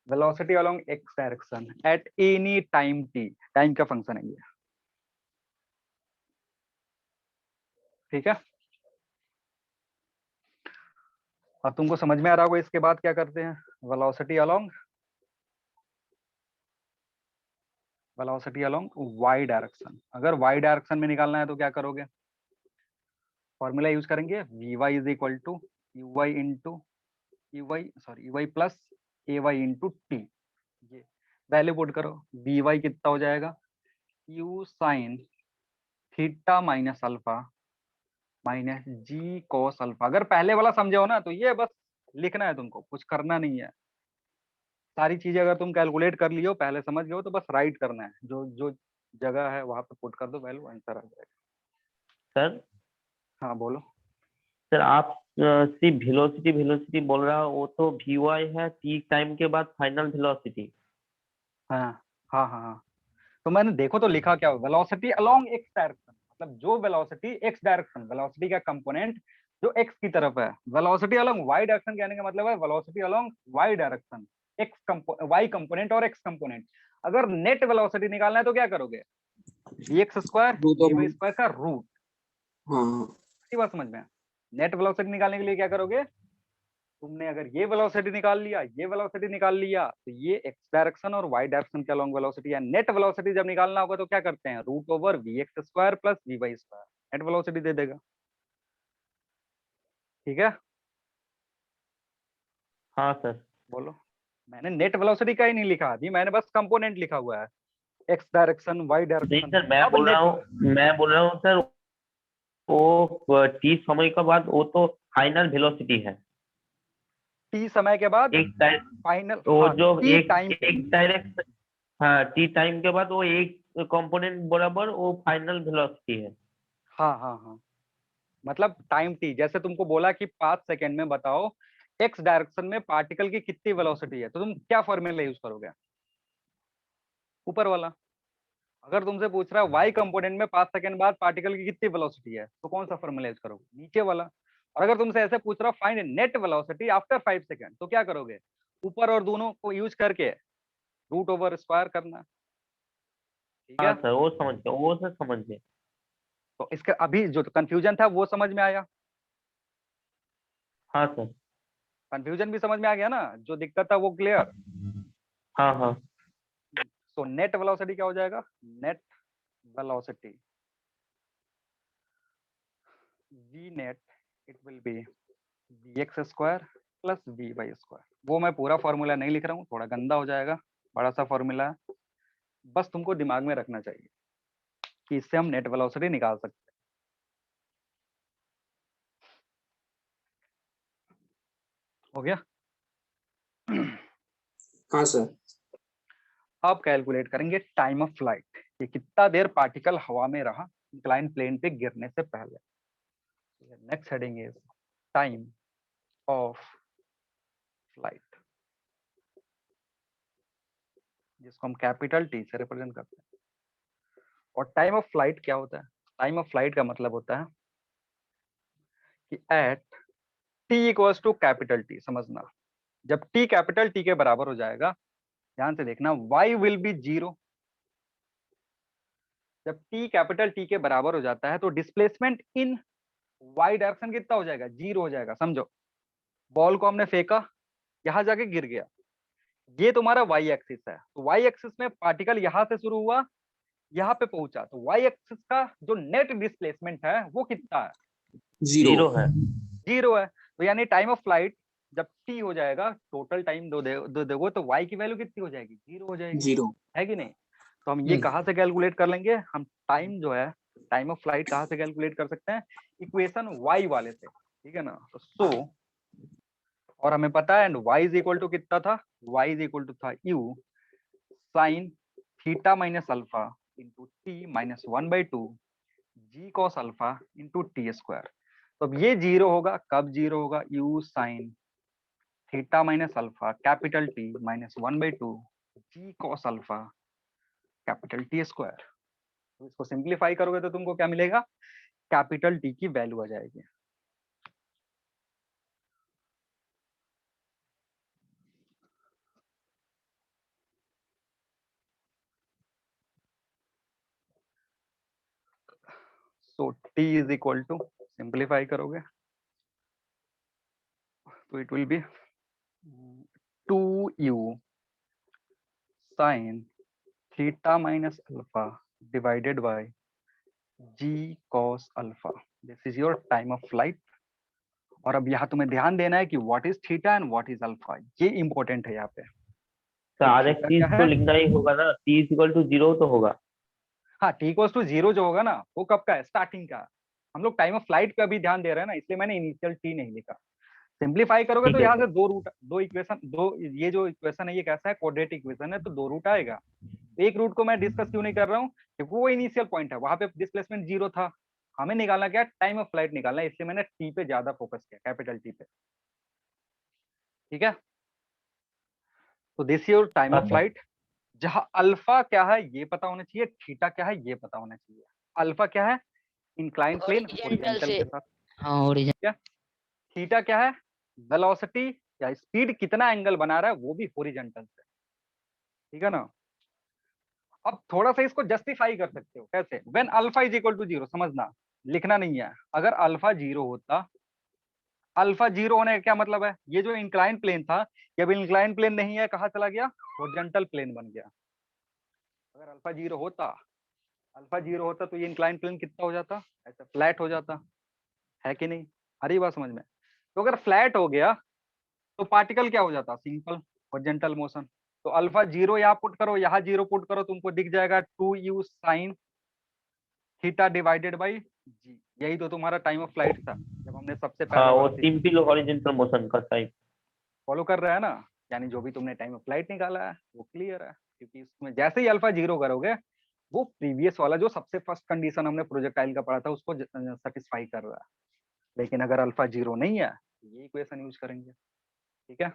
S2: velocity along x direction at any time t, time का फंक्शन है ये, ठीक है। अब तुमको समझ में आ रहा होगा इसके बाद क्या करते हैं, वेलोसिटी अलोंग y डायरेक्शन। अगर y डायरेक्शन में निकालना है तो क्या करोगे, फॉर्मूला यूज करेंगे vy is equal to uy into uy plus ay into T. ये वैल्यू पुट करो, vy कितना हो जाएगा, u sine theta minus alpha minus G cos alpha. अगर पहले वाला समझे हो ना तो ये बस लिखना है तुमको, कुछ करना नहीं है। सारी चीजें अगर तुम कैलकुलेट कर लियो, पहले समझ गए हो, तो बस राइट करना है, जो जो जगह है वहां पे पुट कर दो वैल्यू, आंसर आ जाएगा।
S8: सर
S2: हाँ बोलो।
S8: सर आप सिर्फ वेलोसिटी बोल रहा हो, वो तो vy है t टाइम के बाद फाइनल वेलोसिटी।
S2: हाँ हाँ हाँ हाँ, तो मैंने देखो तो लिखा क्या, वेलोसिटी अलोंग एक्स डायरेक्शन, मतलब जो वेलोसिटी एक्स डायरेक्शन, वेलोसिटी का कंपोनेंट जो एक्स की तरफ है। वेलोसिटी अलोंग वाई डायरेक्शन कहने का मतलब है velocity along y direction, y component और एक्स कंपोनेंट। अगर नेट वेलोसिटी निकालना है तो क्या करोगे, एक्स स्क्वायर वाई स्क्वायर का रूट।
S9: हाँ
S2: इसी बात समझ में है। नेट वेलोसिटी निकालने के लिए क्या करोगे, तुमने अगर ये वेलोसिटी निकाल लिया, ये वेलोसिटी निकाल लिया, तो ये एक्स डायरेक्शन और वाई डायरेक्शन के अलोंग वेलोसिटी है। नेट वेलोसिटी जब निकालना होगा तो क्या करते हैं, root over V X square plus V Y square, net velocity दे देगा, ठीक है।
S8: हाँ सर।
S2: बोलो, मैंने नेट वेलोसिटी का ही नहीं लिखा अभी, मैंने बस कंपोनेंट लिखा हुआ है, एक्स डायरेक्शन वाई
S8: नहीं
S2: डायरेक्शन।
S8: सर, मैं बोल रहा हूँ सर, वो t समय के बाद वो तो फाइनल वेलोसिटी है।
S2: टी समय के बाद
S8: एक टाइम
S2: फाइनल,
S8: वो जो एक
S2: टाइम,
S8: डायरेक्ट, हाँ t टाइम के बाद वो एक कंपोनेंट बराबर वो फाइनल वेलोसिटी है।
S2: हाँ हाँ हाँ, मतलब टाइम टी। जैसे तुमको बोला कि 5 सेकंड में बताओ एक्स डायरेक्शन में पार्टिकल की कितनी वेलोसिटी है, तो तुम क्या फॉर्मूला यूज करोगे, ऊपर वाला। अगर तुमसे पूछ रहा है वाई कंपोनेंट में 5 सेकंड बाद पार्टिकल की कितनी वेलोसिटी है, तो कौन सा फॉर्मूला यूज करोगे, नीचे वाला। और अगर तुमसे ऐसे पूछ रहा find net velocity after 5 second, तो क्या करोगे, ऊपर और दोनों को यूज करके रूट ओवर स्क्वायर करना, ठीक
S8: हाँ
S2: है।
S8: सर, वो समझ गया, वो सर समझ गए।
S2: तो इसका अभी जो कंफ्यूजन था वो समझ में आया,
S8: हाँ सर।
S2: कंफ्यूजन भी समझ में आ गया ना, जो दिक्कत था वो क्लियर।
S8: हाँ हाँ।
S2: तो नेट वेलोसिटी क्या हो जाएगा, net velocity v net it will be vx square plus vy square. वो मैं पूरा फॉर्मूला नहीं लिख रहा हूँ, थोड़ा गंदा हो जाएगा, बड़ा सा फॉर्मूला है, बस तुमको दिमाग में रखना चाहिए कि इससे हम नेट वेलोसिटी निकाल सकते हैं। हो गया।
S9: हाँ सर।
S2: अब कैलकुलेट करेंगे टाइम ऑफ फ्लाइट, कि कितना देर पार्टिकल हवा में रहा इंक्लाइन प्लेन पे गिरने से पहले। Next heading is time of flight, जिसको हम कैपिटल टी से रिप्रेजेंट करते हैं। और टाइम ऑफ फ्लाइट क्या होता है, टाइम ऑफ फ्लाइट का मतलब होता है कि at t equals to capital t, समझना, जब टी कैपिटल टी के बराबर हो जाएगा, ध्यान से देखना, y विल बी 0। जब t कैपिटल टी के बराबर हो जाता है तो डिस्प्लेसमेंट इन y डायरेक्शन कितना हो जाएगा, 0 हो जाएगा। समझो, बॉल को हमने फेंका, यहां जाके गिर गया, ये तुम्हारा y एक्सिस है, तो y एक्सिस में पार्टिकल यहां से शुरू हुआ, यहाँ पे पहुंचा, तो y एक्सिस का जो नेट डिस्प्लेसमेंट है वो कितना है,
S9: जीरो
S8: है।
S2: 0 है। तो यानी टाइम ऑफ फ्लाइट जब t हो जाएगा, टोटल टाइम दो देखो, तो y की वैल्यू कितनी हो जाएगी, 0 हो जाएगी,
S9: जीरो।
S2: है कि नहीं। तो हम ये कहाँ से कैलकुलेट कर लेंगे, हम टाइम जो है, टाइम ऑफ फ्लाइट कहाँ से कैलकुलेट कर सकते हैं, इक्वेशन y वाले से, ठीक है ना। तो सो, और हमें पता है y इज इक्वल टू कितना था, y इज इक्वल टू था u sine theta minus alpha into T minus 1/2 जी cos alpha into T square. तो अब ये जीरो होगा, कब जीरो होगा, u sine theta minus alpha capital T minus 1/2 जी cos alpha capital T square. तो इसको simplify करोगे तो तुमको क्या मिलेगा, कैपिटल टी की वैल्यू आ जाएगी। So t is equal to, simplify करोगे तो it will B 2u sine theta minus alpha divided by g cos alpha. This is your time of flight. और अब यहाँ तुम्हें ध्यान देना है कि what is theta and what is alpha, ये इंपॉर्टेंट है यहाँ पे।
S8: सारे
S2: थीटा
S8: चीज
S2: क्या
S8: तो
S2: है?
S8: लिखना ही होगा ना, t इक्वल टू 0 तो होगा।
S2: हाँ, t इक्वल्स टू 0 जो होगा ना, वो कब का है, स्टार्टिंग का। हम लोग टाइम ऑफ फ्लाइट पे अभी ध्यान दे रहे हैं ना, इसलिए मैंने इनिशियल t नहीं लिखा। सिंप्लीफाई करोगे
S8: ठीक
S2: तो
S8: है
S2: यहाँ
S8: सर।
S2: से दो रूट, दो इक्वेशन, दो, ये जो इक्वेशन है ये कैसा है, क्वाड्रेटिक इक्वेशन है, तो दो रूट आएगा। एक रूट को मैं डिस्कस क्यों नहीं कर रहा हूँ, क्योंकि वो इनिशियल पॉइंट है, वहां पे डिस्प्लेसमेंट 0 था। हमें निकालना क्या, टाइम ऑफ फ्लाइट निकालना है, इसलिए मैंने टी पे ज्यादा फोकस किया, कैपिटल टी पे। ठीक है, तो दिस योर टाइम
S8: हाँ
S2: ऑफ
S8: सर।
S2: फ्लाइट, जहां अल्फा क्या है ये पता होना चाहिए, थीटा क्या है ये पता होना चाहिए। अल्फा क्या है, इंक्लाइन प्लेन
S7: हॉरिजॉन्टल
S2: हॉरिजॉन्टल
S7: से,
S2: के साथ।
S7: हाँ हॉरिजॉन्टल।
S2: थीटा क्या है, वेलोसिटी या स्पीड कितना एंगल बना रहा है, वो भी हॉरिजॉन्टल से। ठीक है ना। अब थोड़ा सा इसको जस्टिफाई कर सकते हो, कैसे, when alpha is equal to 0, समझना, लिखना नहीं है। अगर अल्फा 0 होता, अल्फा 0 होने का क्या मतलब है, ये जो इंक्लाइन प्लेन था, ये अब इंक्लाइन प्लेन नहीं है, कहाँ चला गया, हॉरिजॉन्टल प्लेन बन गया। अगर अल्फा 0 होता, अल्फा 0 होता तो ये इंक्लाइन प्लेन कितना हो जाता, ऐसा फ्लैट हो जाता, है कि नहीं, आ रही बात समझ में। तो अगर फ्लैट हो गया तो पार्टिकल क्या हो जाता, सिंपल हॉरिजॉन्टल मोशन। तो अल्फा 0 यहाँ पुट करो, यहाँ 0 पुट करो, तुमको दिख जाएगा 2u sine theta divided by G. यही तो तुम्हारा टाइम ऑफ फ्लाइट था जब हमने सबसे
S8: हाँ,
S2: पहले
S8: वो
S2: वाला सिस्टम।
S8: सिंपल हॉरिजॉन्टल मोशन का टाइप।
S2: फॉलो कर रहा है ना, यानी जो भी तुमने टाइम ऑफ फ्लाइट निकाला है वो क्लियर है, क्योंकि इसमें जैसे ही अल्फा 0 करोगे, वो प्रीवियस वाला जो सबसे फर्स्ट कंडीशन हमने प्रोजेक्टाइल का पढ़ा था उसको सेटिस्फाई कर रहा है। लेकिन अगर अल्फा 0 नहीं है तो ये इक्वेशन यूज करेंगे। ठीक है,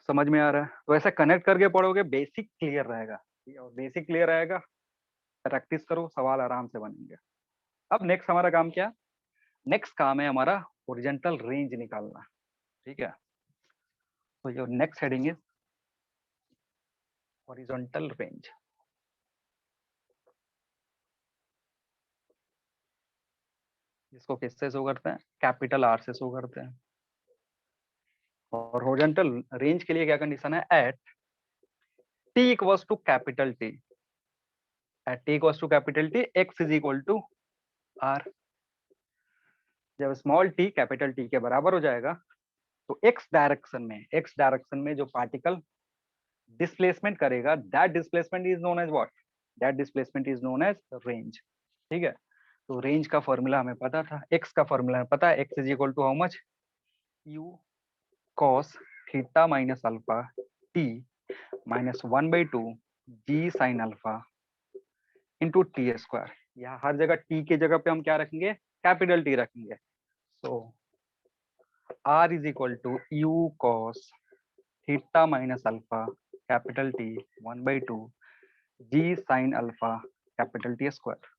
S2: समझ में आ रहा है। तो ऐसा कनेक्ट करके पढ़ोगे, बेसिक क्लियर रहेगा। ठीक है, और बेसिक क्लियर रहेगा, प्रैक्टिस करो, सवाल आराम से बनेंगे। अब नेक्स्ट हमारा काम क्या, नेक्स्ट काम है हमारा हॉरिजॉन्टल रेंज निकालना। ठीक है, तो your next heading is horizontal range. इसको किससे शो करते हैं, कैपिटल आर से शो करते हैं। और हॉरिजॉन्टल रेंज के लिए क्या कंडीशन है, at t equals to capital t, at t equals to capital t x is equal to r. जब स्मॉल टी कैपिटल टी के बराबर हो जाएगा तो एक्स डायरेक्शन में जो पार्टिकल डिस्प्लेसमेंट करेगा, that displacement is known as what, that displacement is known as range. ठीक है, तो रेंज का फॉर्मूला हमें पता था, एक्स का फॉर्मूला हमें पता है, x is equal to how much, u cos theta minus alpha t minus 1/2 ji sine alpha into T square. यहाँ हर जगह टी की जगह पे हम क्या रखेंगे, कैपिटल टी रखेंगे। So R is equal to U cos theta minus alpha capital T 1/2 ji sine alpha capital T square.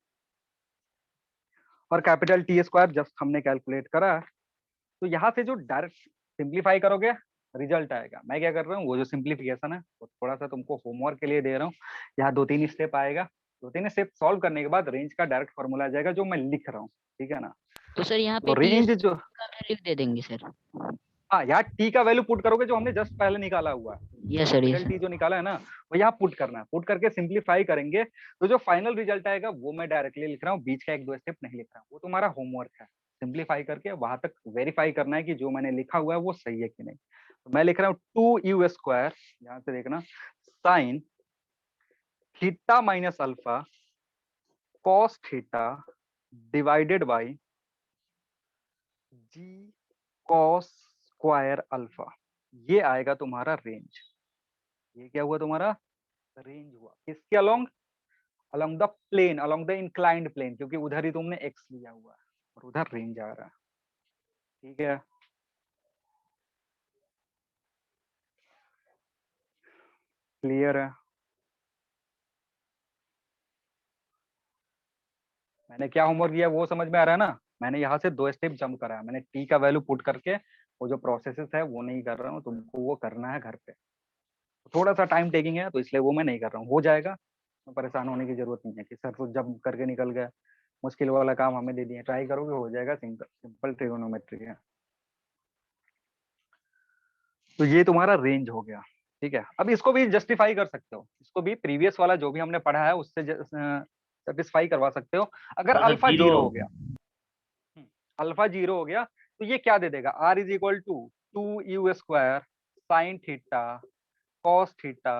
S2: और कैपिटल टी स्क्वायर जस्ट हमने कैलकुलेट करा, तो यहाँ से जो डायरेक्ट सिंप्लीफाई करोगे रिजल्ट आएगा। मैं क्या कर रहा हूँ, वो जो सिंप्लीफिकेशन है वो थोड़ा सा तुमको होमवर्क के लिए दे रहा हूँ। यहाँ 2-3 स्टेप आएगा, 2-3 स्टेप सॉल्व करने के बाद रेंज का डायरेक्ट फॉर्मूला आ जाएगा जो मैं लिख रहा हूँ। ठीक है ना,
S7: तो सर यहाँ
S2: तो
S7: पे टी
S2: रेंज जो,
S7: का वैल्यू दे देंगे सर।
S2: हाँ यहाँ टी का वैल्यू पुट करोगे जो हमने जस्ट पहले निकाला हुआ है,
S7: यस सर,
S2: कैपिटल टी जो निकाला है ना, वो यहाँ पुट करना है। पुट करके सिंप्लीफाई करेंगे तो जो फाइनल रिजल्ट आएगा वो मैं डायरेक्टली लिख रहा हूँ, बीच का 1-2 स्टेप नहीं लिख रहा हूँ, वो तुम्हारा होमवर्क है। सिंप्लीफाई करके वहां तक वेरीफाई करना है कि जो मैंने लिखा हुआ है वो सही है कि नहीं। तो मैं लिख रहा हूँ 2u स्क्वायर, यहाँ से देखना, sine theta minus alpha cos theta divided by g cos square alpha. ये आएगा तुम्हारा रेंज। ये क्या हुआ तुम्हारा, रेंज हुआ किसके along, along the plane, along the inclined plane, क्योंकि उधर ही तुमने एक्स लिया हुआ है और उधर रेंज आ रहा है। ठीक है, क्लियर है? मैंने क्या होमवर्क किया वो समझ में आ रहा है ना? मैंने यहाँ से 2 स्टेप जंप करा है, मैंने टी का वैल्यू पुट करके वो जो प्रोसेसेस है वो नहीं कर रहा हूँ, तुमको वो करना है घर पे। थोड़ा सा टाइम टेकिंग है तो इसलिए वो मैं नहीं कर रहा हूँ, हो जाएगा, तो परेशान होने की जरूरत नहीं है कि सर तो जब करके निकल गया, मुश्किल वाला काम हमें दे दिए। ट्राई करोगे हो जाएगा, सिंपल सिंपल ट्रिगोनोमेट्री है। तो ये तुम्हारा रेंज हो गया। ठीक है, अब इसको भी जस्टिफाई कर सकते हो, इसको भी प्रीवियस वाला जो भी हमने पढ़ा है उससे सेटिस्फाई करवा सकते हो। अगर
S8: मतलब
S2: अल्फा
S8: जीरो
S2: जीरो हो गया, अल्फा जीरो हो गया तो ये क्या दे देगा? R is equal to 2u² sine theta cos theta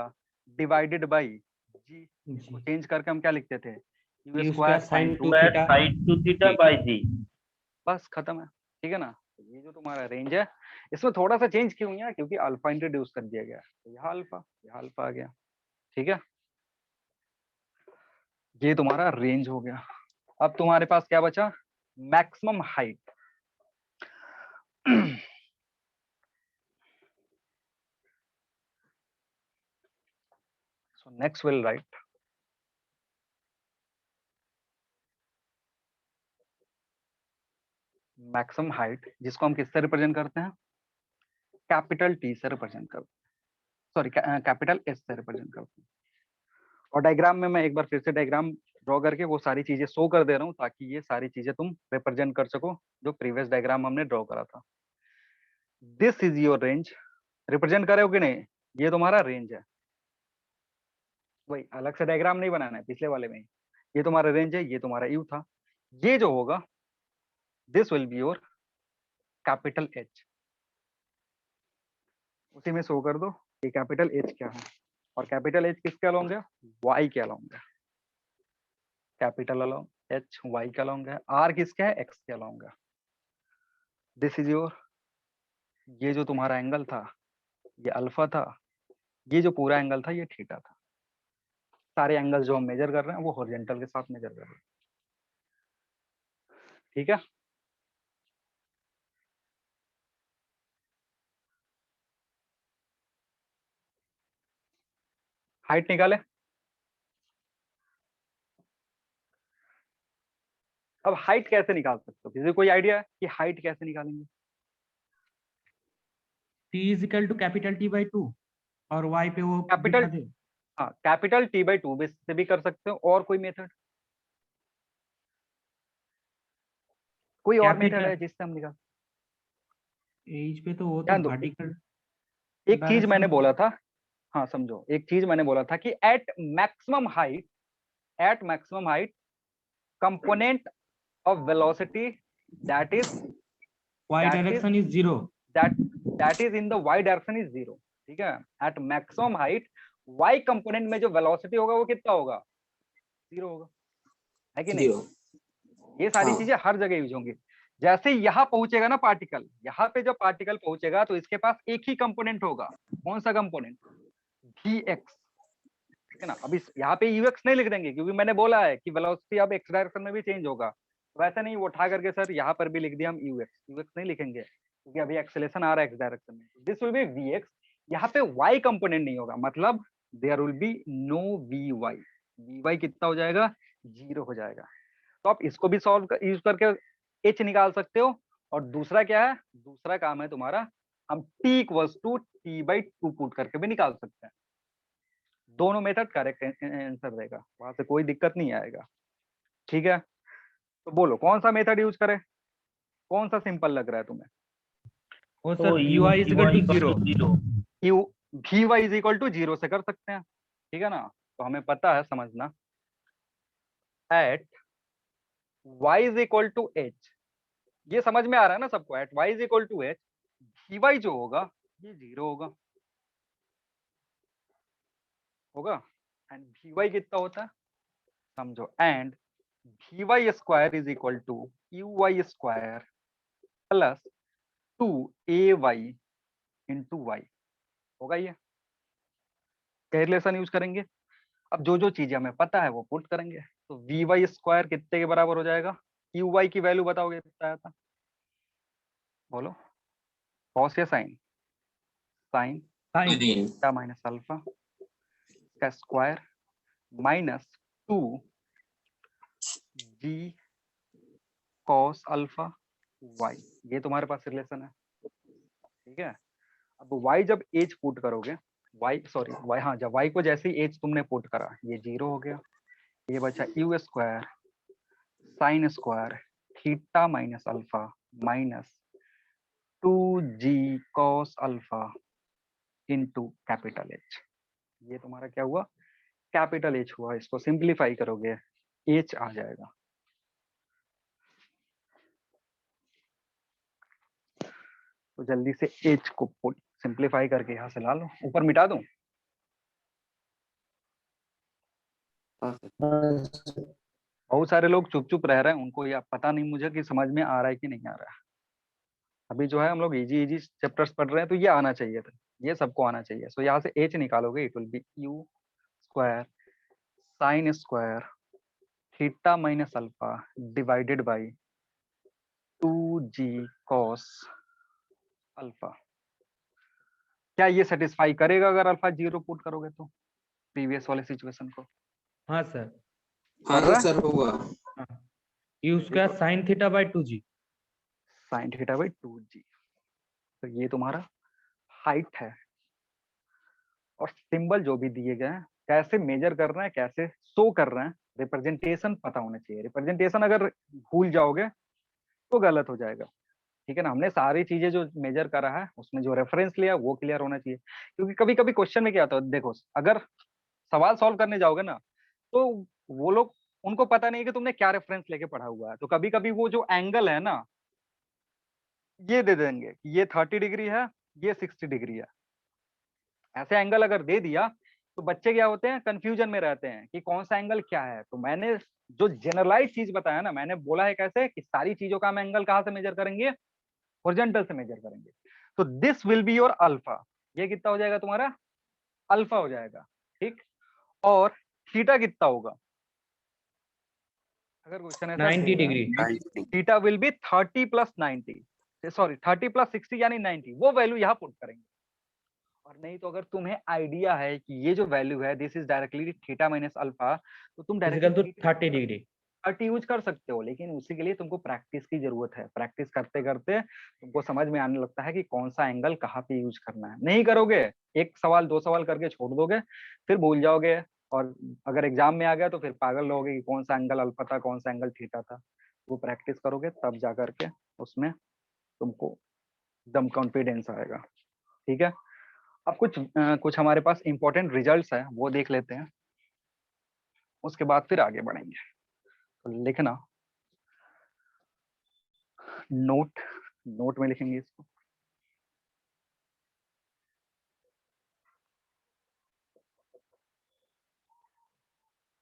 S2: divided by G. इसको
S6: जी
S2: चेंज करके हम क्या लिखते थे?
S6: u
S2: u²
S6: square
S2: sine
S6: sin
S2: 2
S6: 2
S8: square
S6: theta
S8: sine 2 theta by G.
S2: बस खत्म है। ठीक है ना? तो ये जो तुम्हारा रेंज है इसमें थोड़ा सा चेंज क्यों है? क्योंकि अल्फा इंट्रोड्यूस कर दिया गया, तो यहाँ अल्फा आ गया। ठीक है, ये तुम्हारा रेंज हो गया। अब तुम्हारे पास क्या बचा? Maximum height. so next we'll write maximum height, जिसको हम किससे रिप्रेजेंट करते हैं? कैपिटल टी से रिप्रेजेंट करते हैं, सॉरी कैपिटल एस से रिप्रेजेंट करते हैं। और डायग्राम में मैं एक बार फिर से डायग्राम ड्रॉ करके वो सारी चीजें शो कर दे रहा हूँ ताकि ये सारी चीजें तुम रिप्रेजेंट कर सको जो प्रीवियस डायग्राम हमने ड्रॉ करा था। This is your range, represent करे हो कि नहीं? ये तुम्हारा रेंज है, वही अलग से डायग्राम नहीं बनाना है, पिछले वाले में ही। ये तुम्हारा रेंज है, ये तुम्हारा यू था। ये जो होगा this will be your capital H, उसी में शो कर दो कि कैपिटल एच क्या है। और कैपिटल एच किसके अलोंग है? वाई के अलोंग है। कैपिटल अलोंग एच वाई के अलोंग है। आर किसके है? एक्स के अलोंग है। दिस इज योर, ये जो तुम्हारा एंगल था ये अल्फा था, ये जो पूरा एंगल था ये थीटा था। सारे एंगल जो हम मेजर कर रहे हैं वो हॉरिजॉन्टल के साथ मेजर कर रहे हैं। ठीक है, हाइट निकाले। अब हाइट कैसे निकाल सकते हो? किसी को कोई आइडिया है कि हाइट कैसे निकालेंगे?
S6: t is equal to capital T by 2 और y पे वो
S2: कैपिटल,
S6: दिखा दे।
S2: हाँ कैपिटल T/2 से भी कर सकते हो, और कोई मेथड, कोई और मेथड
S6: कैपिटल
S2: है जिससे हम निकाल?
S6: एज पे तो वो तो
S2: ध्यान दो,
S6: वर्टिकल
S2: एक चीज मैंने
S6: डायरेक्शन।
S2: बोला था, हाँ समझो, एक चीज मैंने बोला था कि at maximum height, at maximum height component of velocity that is
S6: y
S2: that is
S6: direction is 0।
S2: that is in the y direction is 0। ठीक है, at maximum height y component में जो वेलोसिटी होगा वो कितना होगा? 0 होगा, है कि नहीं?
S9: 0।
S2: ये सारी
S9: हाँ।
S2: चीजें हर जगह यूज होंगी। जैसे यहाँ पहुंचेगा ना पार्टिकल, यहाँ पे जब पार्टिकल पहुंचेगा तो इसके पास एक ही कंपोनेंट होगा। कौन सा कंपोनेंट? vx। ठीक है ना? अब इस यहाँ पे ux नहीं लिख देंगे क्योंकि मैंने बोला है कि वेलोसिटी अब x डायरेक्शन में भी चेंज होगा। वैसे नहीं वो उठा करके सर यहाँ पर भी लिख दिया हम ux नहीं लिखेंगे क्योंकि अभी एक्सेलेरेशन आ रहा है x डायरेक्शन में। This will be vx। यहाँ पे y कंपोनेंट नहीं होगा, मतलब there will be no vy। vy कितना हो जाएगा? 0 हो जाएगा। तो आप इसको भी सॉल्व यूज करके h निकाल सकते हो। और दूसरा क्या है? दूसरा काम है तुम्हारा, हम t equals to T/2 put करके भी निकाल सकते हैं। दोनों मेथड करेक्ट आंसर देगा, वहां से कोई दिक्कत नहीं आएगा। ठीक है, तो बोलो कौन सा मेथड यूज करें, कौन सा सिंपल लग रहा है तुम्हें?
S6: वो
S8: तो
S6: sir vy is equal to 0।
S2: U vy is equal to 0 से कर सकते हैं। ठीक है ना? तो हमें पता है, समझना, at y is equal to h, ये समझ में आ रहा है ना सबको? At y is equal to h, vy जो होगा ये 0 होगा एंड vy कितना होता है समझो, and vy square is equal to uy square plus 2ay into y होगा। ये क्या रिलेशन यूज करेंगे? अब जो जो चीजें हमें पता है वो पुट करेंगे। तो वी वाई स्क्वायर कितने के बराबर हो जाएगा? क्यू वाई की वैल्यू बताओगे कितना आया था, बोलो। कॉस या sine? Sine
S6: sine
S2: theta minus alpha का square minus 2 g cos alpha y, ये तुम्हारे पास रिलेशन है, ठीक है। अब y जब एज पुट करोगे, y हाँ, जब y को जैसे ही एज तुमने पुट करा, ये 0 हो गया, ये बचा you square sine square theta minus alpha minus 2g cos alpha into capital H। ये तुम्हारा क्या हुआ? कैपिटल H हुआ। इसको सिंप्लीफाई करोगे H आ जाएगा। तो जल्दी से H को पुट सिंप्लीफाई करके यहाँ से ला लो, ऊपर मिटा दूं? बहुत सारे लोग चुप चुप रह रहे हैं, उनको या पता नहीं मुझे कि समझ में आ रहा है कि नहीं आ रहा है। अभी जो है हम लोग इजी चैप्टर्स पढ़ रहे हैं, तो ये आना चाहिए था, ये सबको आना चाहिए। सो यहाँ से H निकालोगे, it will be u square sine square theta minus alpha divided by 2g cos alpha. क्या ये सेटिस्फाई करेगा अगर अल्फा 0 पुट करोगे तो प्रीवियस वाले सिचुएशन को?
S6: हाँ सर,
S9: हाँ
S2: कर रहा है?
S9: सर होगा।
S6: You square sine theta by 2g।
S2: Sine theta by 2g। तो ये तुम्हारा हाइट है, और सिंबल जो भी दिए गए हैं कैसे मेजर कर रहे हैं, कैसे शो कर रहे हैं, रिप्रेजेंटेशन पता होना चाहिए। रिप्रेजेंटेशन अगर भूल जाओगे तो गलत हो जाएगा, ठीक है ना। हमने सारी चीजें जो मेजर करा है उसमें जो रेफरेंस लिया वो क्लियर होना चाहिए, क्योंकि कभी कभी क्वेश्चन में क्या आता है, देखो अगर सवाल सॉल्व करने जाओगे ना, तो वो लोग, उनको पता नहीं है कि तुमने क्या रेफरेंस लेके पढ़ा हुआ है। तो कभी कभी वो जो एंगल है ना, ये दे देंगे कि ये 30 डिग्री है, ये 60 डिग्री है। ऐसे एंगल अगर दे दिया तो बच्चे क्या होते हैं, कंफ्यूजन में रहते हैं कि कौन सा एंगल क्या है। तो मैंने जो जनरलाइज चीज बताया ना, मैंने बोला है कैसे कि सारी चीजों का हम एंगल कहाँ से मेजर करेंगे? हॉरिजॉन्टल से मेजर करेंगे। तो this will be your alpha. ये कितना हो जाएगा तुम्हारा? अल्फा हो जाएगा, ठीक। और थीटा कितना होगा? अगर क्वेश्चन ऐसा
S6: 90 degree.
S2: Theta will B 30 plus 90, sorry 30 plus 60 यानी 90। वो वैल्यू यहाँ पुट करेंगे। और नहीं तो अगर तुम्हें आइडिया है कि ये जो वैल्यू है this is directly theta minus alpha, तो तुम डायरेक्टली
S6: 30 डिग्री
S2: 30 यूज कर सकते हो। लेकिन उसी के लिए तुमको प्रैक्टिस की जरूरत है। प्रैक्टिस करते करते तुमको समझ में आने लगता है कि कौन सा एंगल कहाँ पे यूज करना है। नहीं करोगे, एक सवाल दो सवाल करके छोड़ दोगे, फिर भूल जाओगे, और अगर एग्जाम में आ गया तो फिर पागल रहोगे कि कौन सा एंगल अल्फा था, कौन सा एंगल थीटा था। वो प्रैक्टिस करोगे तब जा करके उसमें तुमको एकदम कॉन्फिडेंस आएगा, ठीक है। अब कुछ हमारे पास इंपॉर्टेंट रिजल्ट्स है, वो देख लेते हैं, उसके बाद फिर आगे बढ़ेंगे। तो लिखना, नोट में लिखेंगे इसको।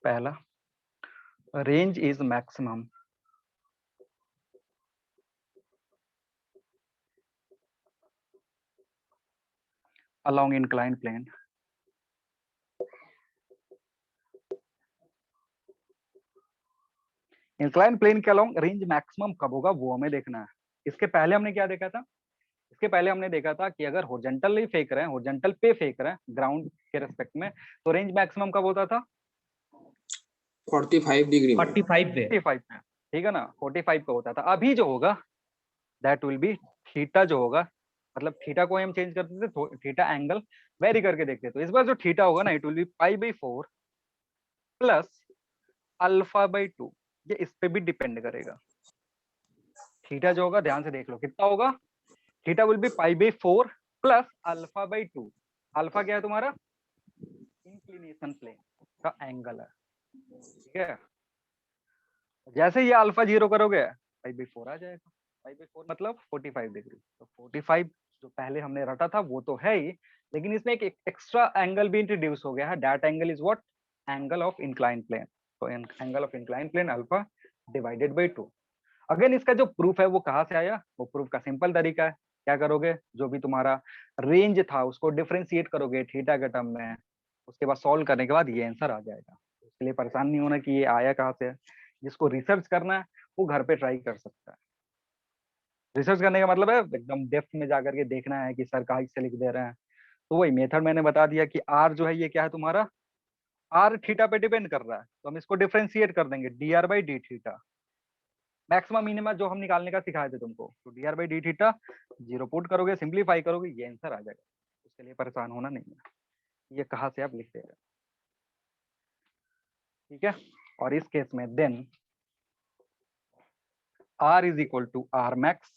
S2: पहला, range is maximum along inclined plane incline plane के अलोंग रेंज मैक्सिमम कब होगा वो हमें देखना है। इसके पहले हमने क्या देखा था? इसके पहले हमने देखा था कि अगर हॉरिजॉन्टल फेंक रहे हैं, हॉरिजॉन्टल पे फेंक रहे हैं ग्राउंड के रेस्पेक्ट में, तो रेंज मैक्सिमम कब होता था?
S9: 45 डिग्री में।
S6: 45 पे।
S2: 45 में, ठीक है ना, 45 पे होता था। अभी जो होगा दैट विल बी थीटा जो होगा, मतलब थीटा को हम चेंज करते थे, थीटा एंगल वेरी करके देखते थे। तो इस बार जो थीटा होगा ना, इट विल बी π/4 प्लस α/2। ये इस पे भी डिपेंड करेगा। थीटा जो होगा ध्यान से देख लो कितना होगा, थीटा विल बी π/4 प्लस α/2। अल्फा क्या है तुम्हारा? इंक्लिनेशन प्लेन का एंगल है, ठीक है। जैसे ये अल्फा 0 करोगे π/4 आ जाएगा। π/4 मतलब 45 डिग्री। तो 45 जो पहले हमने रटा था वो तो है ही, लेकिन इसमें एक एक्स्ट्रा एंगल भी इंट्रोड्यूस हो गया है। That angle is what? Angle of incline plane. तो angle of incline plane alpha divided by 2। Again इसका जो प्रूफ है वो कहाँ से आया? वो प्रूफ का सिंपल तरीका है। क्या करोगे, जो भी तुम्हारा रेंज था उसको डिफरेंशिएट करोगे थीटा के टर्म में, उसके बाद सॉल्व करने के बाद ये आंसर आ जाएगा। उसके लिए परेशान नहीं होना कि ये आया कहाँ से है। जिसको रिसर्च करना है वो घर पे ट्राई कर सकता है। रिसर्च करने का मतलब है एकदम डेप्थ में जाकर के देखना है कि सर कहाँ से लिख दे रहे हैं। तो वही मेथड मैंने बता दिया कि आर जो है ये क्या है तुम्हारा, आर थीटा पे डिपेंड कर रहा है, तो हम इसको डिफरेंशिएट कर देंगे D R by D theta. Maximum minimum जो हम निकालने का सिखाए थे तुमको, तो D R by D theta 0 put करोगे, सिंप्लीफाई करोगे, ये आंसर आ जाएगा। उसके लिए परेशान होना नहीं है, ये कहाँ से आप लिख दे रहे हैं। ठीक है, और इस केस में then r is equal to r max.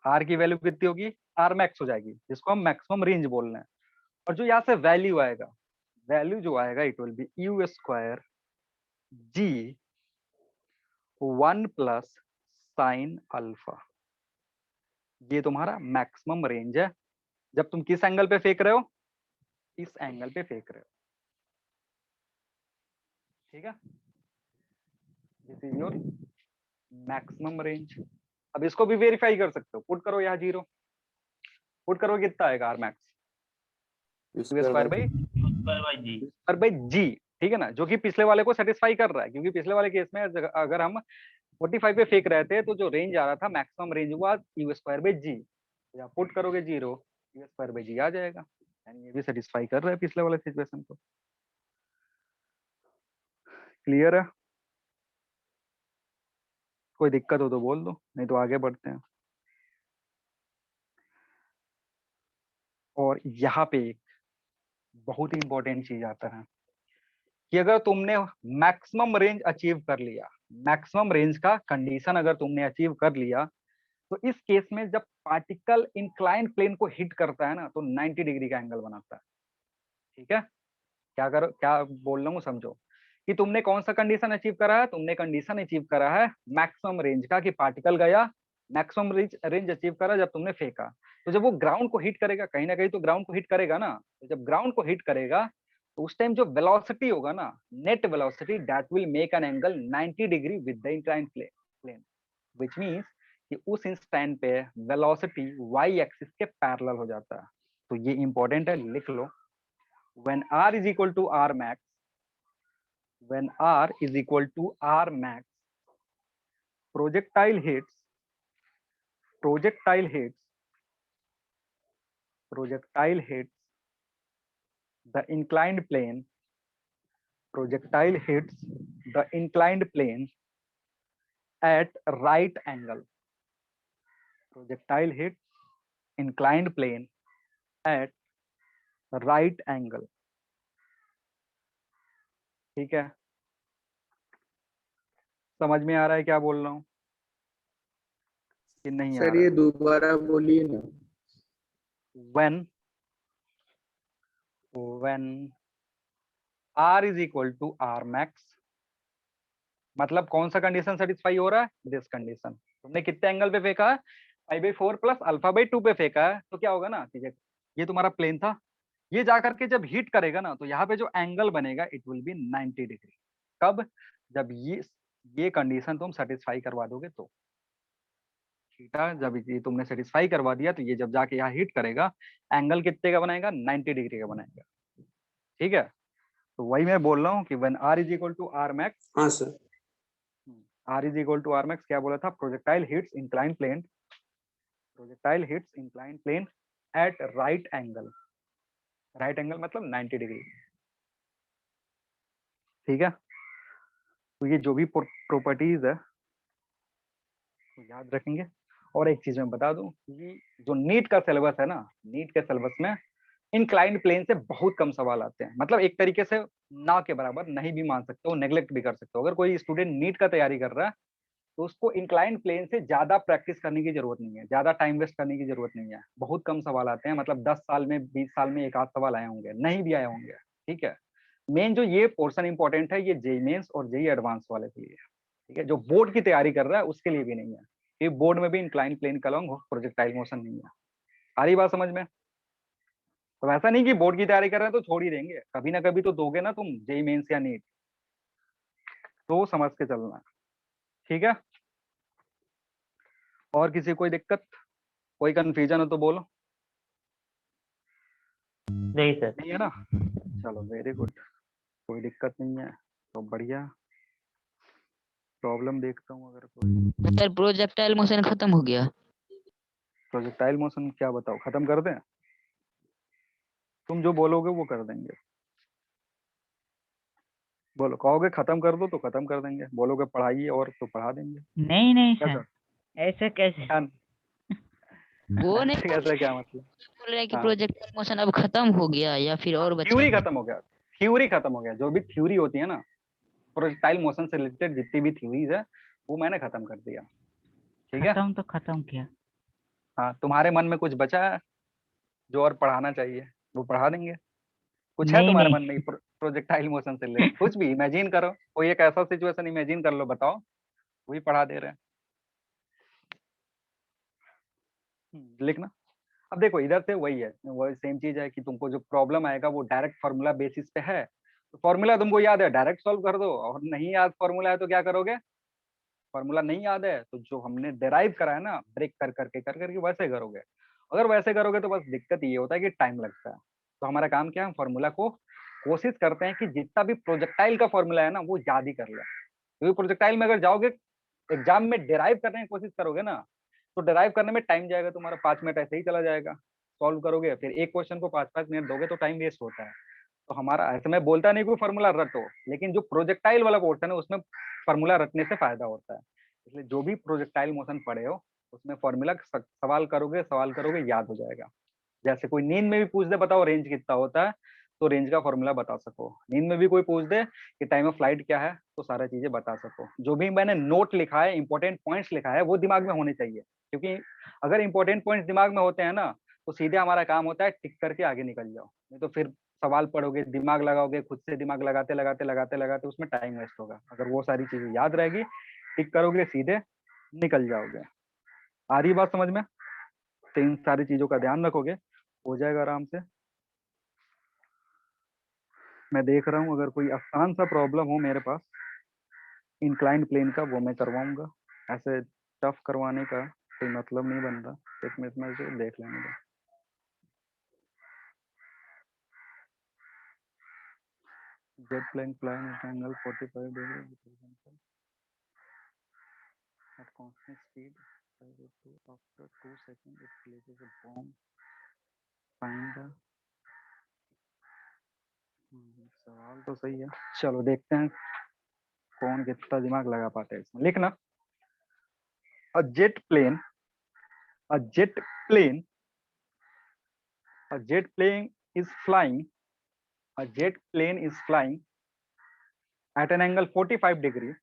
S2: R की वैल्यू कितनी होगी, आर मैक्स हो जाएगी, जिसको हम मैक्सिमम रेंज बोल रहे हैं। और जो यहाँ से वैल्यू आएगा, वैल्यू जो आएगा it will be u square g 1 plus sine alpha. ये तुम्हारा मैक्सिमम रेंज है जब तुम किस एंगल पे फेंक रहे हो, इस एंगल पे फेंक रहे हो। ठीक है, this is your maximum range. अब इसको भी वेरीफाई कर सकते हो, पुट करो यहाँ 0, पुट करो कितना आएगा आर मैक्स स्क्वायर बाई जी। ठीक है ना, जो कि पिछले वाले को सेटिस्फाई कर रहा है, क्योंकि पिछले वाले केस में अगर हम 45 पे फेंक रहे थे तो जो रेंज आ रहा था मैक्सिमम रेंज हुआ यू स्क्वायर बाई जी। या पुट करोगे 0, यू स्क्वायर बाई जी आ जाएगा, यानी ये भी सेटिस्फाई कर रहा है पिछले वाले सिचुएशन को। क्लियर है? कोई दिक्कत हो तो बोल दो, नहीं तो आगे बढ़ते हैं। और यहाँ पे एक बहुत ही इंपॉर्टेंट चीज आता है कि अगर तुमने मैक्सिमम रेंज अचीव कर लिया, मैक्सिमम रेंज का कंडीशन अगर तुमने अचीव कर लिया, तो इस केस में जब पार्टिकल इंक्लाइंड प्लेन को हिट करता है ना, तो 90 डिग्री का एंगल बनाता है। ठीक है, क्या बोल रहा हूँ समझो कि तुमने कौन सा कंडीशन अचीव करा है, तुमने कंडीशन अचीव करा है मैक्सिमम रेंज का, कि पार्टिकल गया मैक्सिमम रेंज अचीव करा जब तुमने फेंका। तो जब वो ग्राउंड को हिट करेगा, कहीं ना कहीं तो ग्राउंड को हिट करेगा ना, तो जब ग्राउंड को हिट करेगा तो उस टाइम जो वेलोसिटी होगा ना, net velocity, that will make an angle 90 degree with the inclined plane, which means कि उस इंस्टेंट पे वेलोसिटी वाई एक्सिस के पैरेलल हो जाता है। तो ये इंपॉर्टेंट है, लिख लो। when r is equal to r max, when r is equal to r max, projectile hits the inclined plane, projectile hits the inclined plane at right angle, projectile hits inclined plane at right angle। ठीक है, समझ में आ रहा है क्या बोल रहा हूँ कि नहीं आ
S3: सर
S2: रहा?
S3: ये दोबारा बोलिए ना।
S2: when r is equal to r max, मतलब कौन सा कंडीशन सेटिस्फाई हो रहा है, दिस कंडीशन। तुमने कितने एंगल पे फेंका है, π/4 प्लस α/2 पे फेंका है, तो क्या होगा ना कि ये तुम्हारा प्लेन था, ये जाकर के जब हिट करेगा ना, तो यहाँ पे जो एंगल बनेगा इट विल बी 90 डिग्री। कब, जब ये कंडीशन तुम सेटिस्फाई करवा दोगे तो। थीटा जब ये तुमने सेटिस्फाई करवा दिया, तो ये जब जाके यहाँ हिट करेगा, एंगल कितने का बनाएगा, 90 डिग्री का बनाएगा। ठीक है, तो वही मैं बोल रहा हूँ कि when r is equal to r max,
S9: हाँ sir.
S2: r is equal to r max क्या बोला था, projectile hits inclined plane at right angle, right angle मतलब 90 डिग्री। ठीक है, तो ये जो भी प्रॉपर्टीज है तो याद रखेंगे। और एक चीज मैं बता दूं कि जो नीट का सिलेबस है ना, नीट के सिलेबस में इंक्लाइंड प्लेन से बहुत कम सवाल आते हैं, मतलब एक तरीके से ना के बराबर, नहीं भी मान सकते हो, नेग्लेक्ट भी कर सकते हो। अगर कोई स्टूडेंट नीट का तैयारी कर रहा है तो उसको इंक्लाइंड प्लेन से ज्यादा प्रैक्टिस करने की जरूरत नहीं है, ज्यादा टाइम वेस्ट करने की जरूरत नहीं है। बहुत कम सवाल आते हैं, मतलब 10 साल में 20 साल में एक आध सवाल आए होंगे, नहीं भी आए होंगे। ठीक है, मेन जो ये पोर्शन इंपॉर्टेंट है, ये जेईई मेंस और जेईई एडवांस वाले के लिए है। ठीक है, जो बोर्ड की तैयारी कर रहा है उसके लिए भी नहीं है, ये बोर्ड में भी इंक्लाइंड प्लेन का लॉन्ग प्रोजेक्टाइल मोशन नहीं है। आ रही बात समझ में? तो ऐसा नहीं कि बोर्ड की तैयारी कर रहे हैं तो छोड़ ही देंगे, कभी ना कभी तो दोगे ना तुम जेईई मेंस या नीट, तो समझ के चलना। ठीक है, और किसी कोई दिक्कत, कोई कंफ्यूजन हो तो बोलो।
S8: नहीं सर।
S2: नहीं है ना? चलो वेरी गुड, कोई दिक्कत नहीं है, तो बढ़िया। प्रॉब्लम देखता हूँ अगर कोई।
S7: सर प्रोजेक्टाइल मोशन खत्म हो गया।
S2: प्रोजेक्टाइल मोशन क्या बताओ, खत्म कर दें? तुम जो बोलोगे वो कर देंगे। बोलो, कहोगे खत्म कर दो तो खत्म कर देंगे, बोलोगे पढ़ाइए और तो पढ़ा देंगे।
S4: नहीं नहीं
S2: क्या
S4: सर,
S2: सर?
S4: ऐसे कैसे?
S2: क्या
S7: वो नहीं
S2: ऐसे कैसे, क्या मतलब?
S7: बोल रहा है कि
S2: हाँ,
S7: प्रोजेक्टाइल मोशन अब खत्म हो गया या फिर और बचा
S2: थ्योरी
S7: है?
S2: खत्म हो गया, थ्योरी खत्म हो गया। जो भी थ्योरी होती है ना प्रोजेक्टाइल मोशन से रिलेटेड, जितनी भी थ्योरीज है वो मैंने खत्म कर दिया। ठीक है।
S4: खत्म तो खत्म किया।
S2: हाँ, तुम्हारे मन में कुछ बचा है जो और पढ़ाना चाहिए, वो पढ़ा देंगे। कुछ है
S4: नहीं
S2: तुम्हारे
S4: नहीं।
S2: मन में प्रोजेक्टाइल मोशन से रिलेटेड? कुछ भी इमेजिन करो, कोई एक ऐसा सिचुएशन इमेजिन कर लो, बताओ, वही पढ़ा दे रहे हैं। लिखना। अब देखो इधर से वही है, वही सेम चीज है कि तुमको जो प्रॉब्लम आएगा वो डायरेक्ट फॉर्मूला बेसिस पे है, तो फॉर्मूला तुमको याद है डायरेक्ट सॉल्व कर दो, और नहीं याद फॉर्मूला है तो क्या करोगे? फॉर्मूला नहीं याद है तो जो हमने डिराइव करा है ना ब्रेक कर करके वैसे करोगे। अगर वैसे करोगे तो बस दिक्कत ये होता है कि टाइम लगता है। तो हमारा काम क्या है, हम फॉर्मूला को कोशिश करते हैं कि जितना भी प्रोजेक्टाइल का फॉर्मूला है ना वो याद ही कर ले, क्योंकि प्रोजेक्टाइल में अगर जाओगे एग्जाम में डिराइव करने की कोशिश करोगे ना तो डिराइव करने में टाइम जाएगा तुम्हारा, 5 मिनट ऐसे ही चला जाएगा। सॉल्व करोगे फिर एक क्वेश्चन को 5-5 मिनट दोगे तो टाइम वेस्ट होता है। तो हमारा ऐसे, मैं बोलता नहीं कोई फॉर्मूला रटो, लेकिन जो प्रोजेक्टाइल वाला पोर्शन है उसमें फॉर्मूला रटने से फायदा होता है। इसलिए जो भी प्रोजेक्टाइल मोशन पढ़े हो उसमें फॉर्मूला सवाल करोगे याद हो जाएगा। जैसे कोई नींद में भी पूछ दे बताओ रेंज कितना होता है, तो रेंज का फॉर्मूला बता सको। नींद में भी कोई पूछ दे कि टाइम ऑफ फ्लाइट क्या है, तो सारा चीजें बता सको। जो भी मैंने नोट लिखा है, इंपॉर्टेंट पॉइंट्स लिखा है, वो दिमाग में होने चाहिए, क्योंकि अगर इंपॉर्टेंट पॉइंट्स दिमाग में होते हैं ना तो सीधे हमारा काम होता है टिक करके आगे निकल जाओ। नहीं तो फिर सवाल पढ़ोगे, दिमाग लगाओगे, खुद से दिमाग लगाते लगाते लगाते लगाते उसमें टाइम वेस्ट होगा। अगर वो सारी चीजें याद रहेगी, टिक करोगे, सीधे निकल जाओगे। आ रही बात समझ में? तो इन सारी चीजों का ध्यान रखोगे, हो जाएगा आराम से। मैं देख रहा हूँ अगर कोई आसान सा प्रॉब्लम हो मेरे पास इंक्लाइन प्लेन का, वो मैं करवाऊंगा। ऐसे टफ करवाने का कोई मतलब नहीं बन रहा। एक मिनट में जो देख लेंगे दो। Jet plane flying at angle 45 degree with horizontal at constant speed. After 2 seconds it releases a bomb. Find the सवाल तो सही है, चलो देखते हैं कौन कितना दिमाग लगा पाते हैं इसमें। लिखना, a jet plane a jet plane a jet plane is flying a jet plane is flying at an angle 45 degree.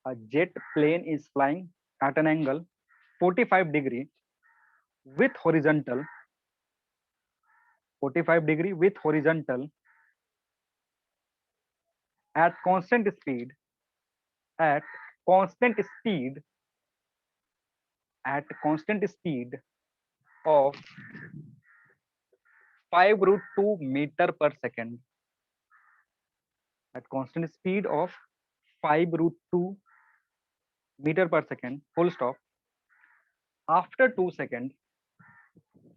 S2: A jet plane is flying at an angle 45 degree with horizontal 45 degree with horizontal at constant speed at constant speed at constant speed of 5√2 meter per second at constant speed of 5√2 meter per second, full stop. After 2 seconds,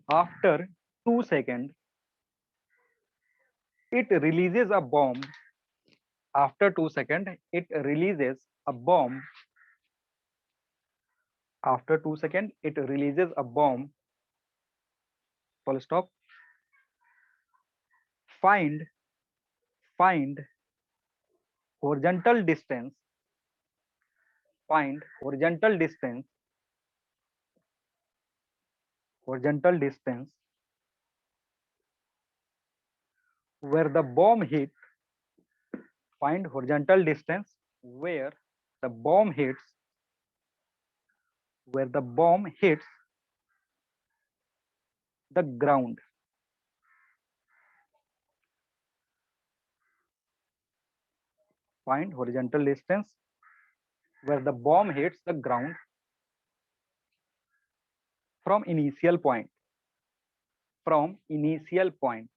S2: after 2 seconds, it releases a bomb. After 2 seconds, it releases a bomb. After 2 seconds, it releases a bomb. Full stop. Find horizontal distance. Find horizontal distance. Horizontal distance where the bomb hit. Find horizontal distance where the bomb hits. Where the bomb hits the ground. Find horizontal distance where the bomb hits the ground from initial point. From initial point.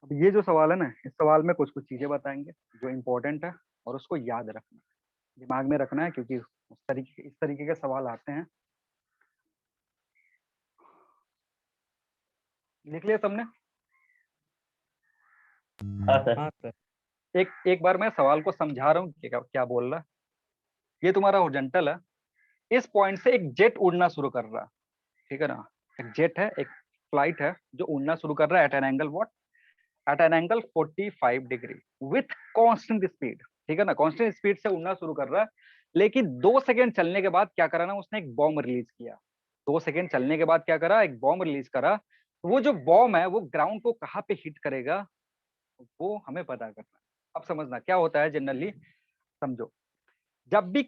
S2: अब ये जो सवाल है ना, इस सवाल में कुछ कुछ चीजें बताएंगे जो इम्पोर्टेंट है, और उसको याद रखना, दिमाग में रखना है, क्योंकि इस तरीके के सवाल आते हैं। लिख लिया सबने?
S8: हाँ सर।
S6: हाँ सर।
S2: एक बार मैं सवाल को समझा रहा हूँ क्या बोल रहा है। ये तुम्हारा हॉरिजॉन्टल है, इस पॉइंट से एक जेट उड़ना शुरू कर रहा है, ठीक है ना। एक जेट है, एक फ्लाइट है जो उड़ना शुरू कर रहा है at an angle what, at an angle 45 degree with constant speed, ठीक है ना। कांस्टेंट स्पीड से उड़ना शुरू कर रहा है, लेकिन 2 सेकंड चलने के बाद क्या करा ना, उसने एक बॉम्ब रिलीज किया। 2 सेकंड चलने के बाद क्या करा, एक बॉम्ब रिलीज करा। तो वो जो बॉम्ब है वो ग्राउंड को कहाँ पे हिट करेगा वो हमें पता करना है। अब समझना क्या होता है जनरली, समझो। जब भी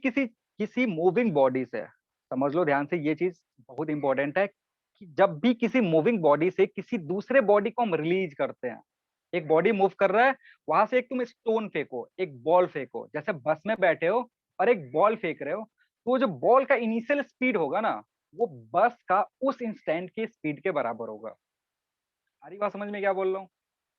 S2: किसी मूविंग बॉडी से, समझ लो ध्यान से, ये चीज बहुत इंपॉर्टेंट है कि जब भी किसी मूविंग बॉडी से किसी दूसरे बॉडी को हम रिलीज करते हैं, एक बॉडी मूव कर रहा है, वहां से एक तुम स्टोन फेंको, एक बॉल फेंको, जैसे बस में बैठे हो और एक बॉल फेंक रहे हो, तो जो बॉल का इनिशियल स्पीड होगा ना, वो बस का उस इंस्टेंट की स्पीड के बराबर होगा। सारी बात समझ में क्या बोल रहा हूँ?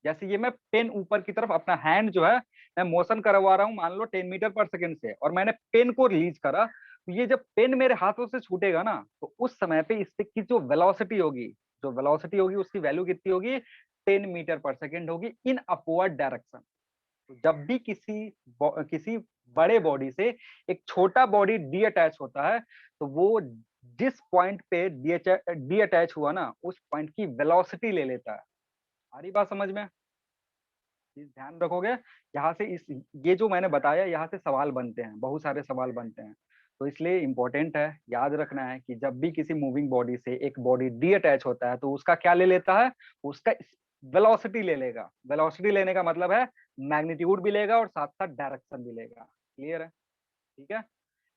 S2: जैसे ये मैं पेन ऊपर की तरफ, अपना हैंड जो है मैं मोशन करवा रहा हूँ, मान लो 10 मीटर पर सेकंड से, और मैंने पेन को रिलीज करा, तो ये जब पेन मेरे हाथों से छूटेगा ना, तो उस समय पे इससे की जो वेलोसिटी होगी उसकी वैल्यू कितनी होगी, 10 मीटर पर सेकंड होगी इन अपवर्ड डायरेक्शन। तो जब भी किसी बड़े बॉडी से एक छोटा बॉडी डी अटैच होता है, तो वो जिस पॉइंट पे डी अटैच हुआ ना, उस पॉइंट की वेलोसिटी ले लेता है। सारी बात समझ में? ध्यान रखोगे, यहाँ से ये जो मैंने बताया, यहाँ से सवाल बनते हैं, बहुत सारे सवाल बनते हैं। तो इसलिए इंपॉर्टेंट है, याद रखना है कि जब भी किसी मूविंग बॉडी से एक बॉडी डी अटैच होता है, तो उसका क्या ले लेता है, उसका वेलोसिटी ले लेगा। वेलोसिटी लेने का मतलब है मैग्नीट्यूड भी लेगा और साथ साथ डायरेक्शन भी लेगा। क्लियर है? ठीक है।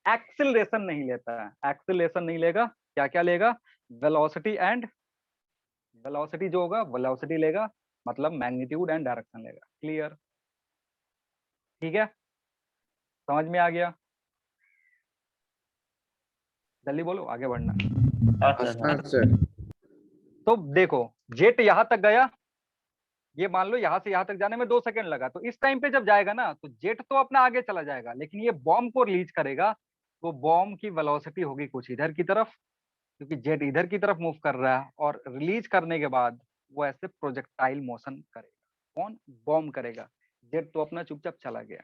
S2: एक्सिलरेशन नहीं लेता है, एक्सिलरेशन नहीं लेगा, क्या क्या लेगा, वेलोसिटी एंड वेलोसिटी जो होगा वेलोसिटी लेगा, मतलब मैग्नीट्यूड एंड डायरेक्शन लेगा। क्लियर? ठीक है, समझ में आ गया? जल्दी बोलो, आगे बढ़ना।
S8: हाँ सर।
S3: हाँ सर।
S2: तो देखो, जेट यहां तक गया, ये मान लो यहां से यहां तक जाने में 2 सेकंड लगा, तो इस टाइम पे जब जाएगा ना, तो जेट तो अपना आगे चला जाएगा, लेकिन ये बॉम्ब को रिलीज करेगा, तो बॉम्ब की वेलोसिटी होगी कुछ इधर की तरफ, क्योंकि जेट इधर की तरफ मूव कर रहा है, और रिलीज करने के बाद वो ऐसे प्रोजेक्टाइल मोशन करेगा। कौन? बॉम्ब करेगा। जेट तो अपना चुपचाप चला गया।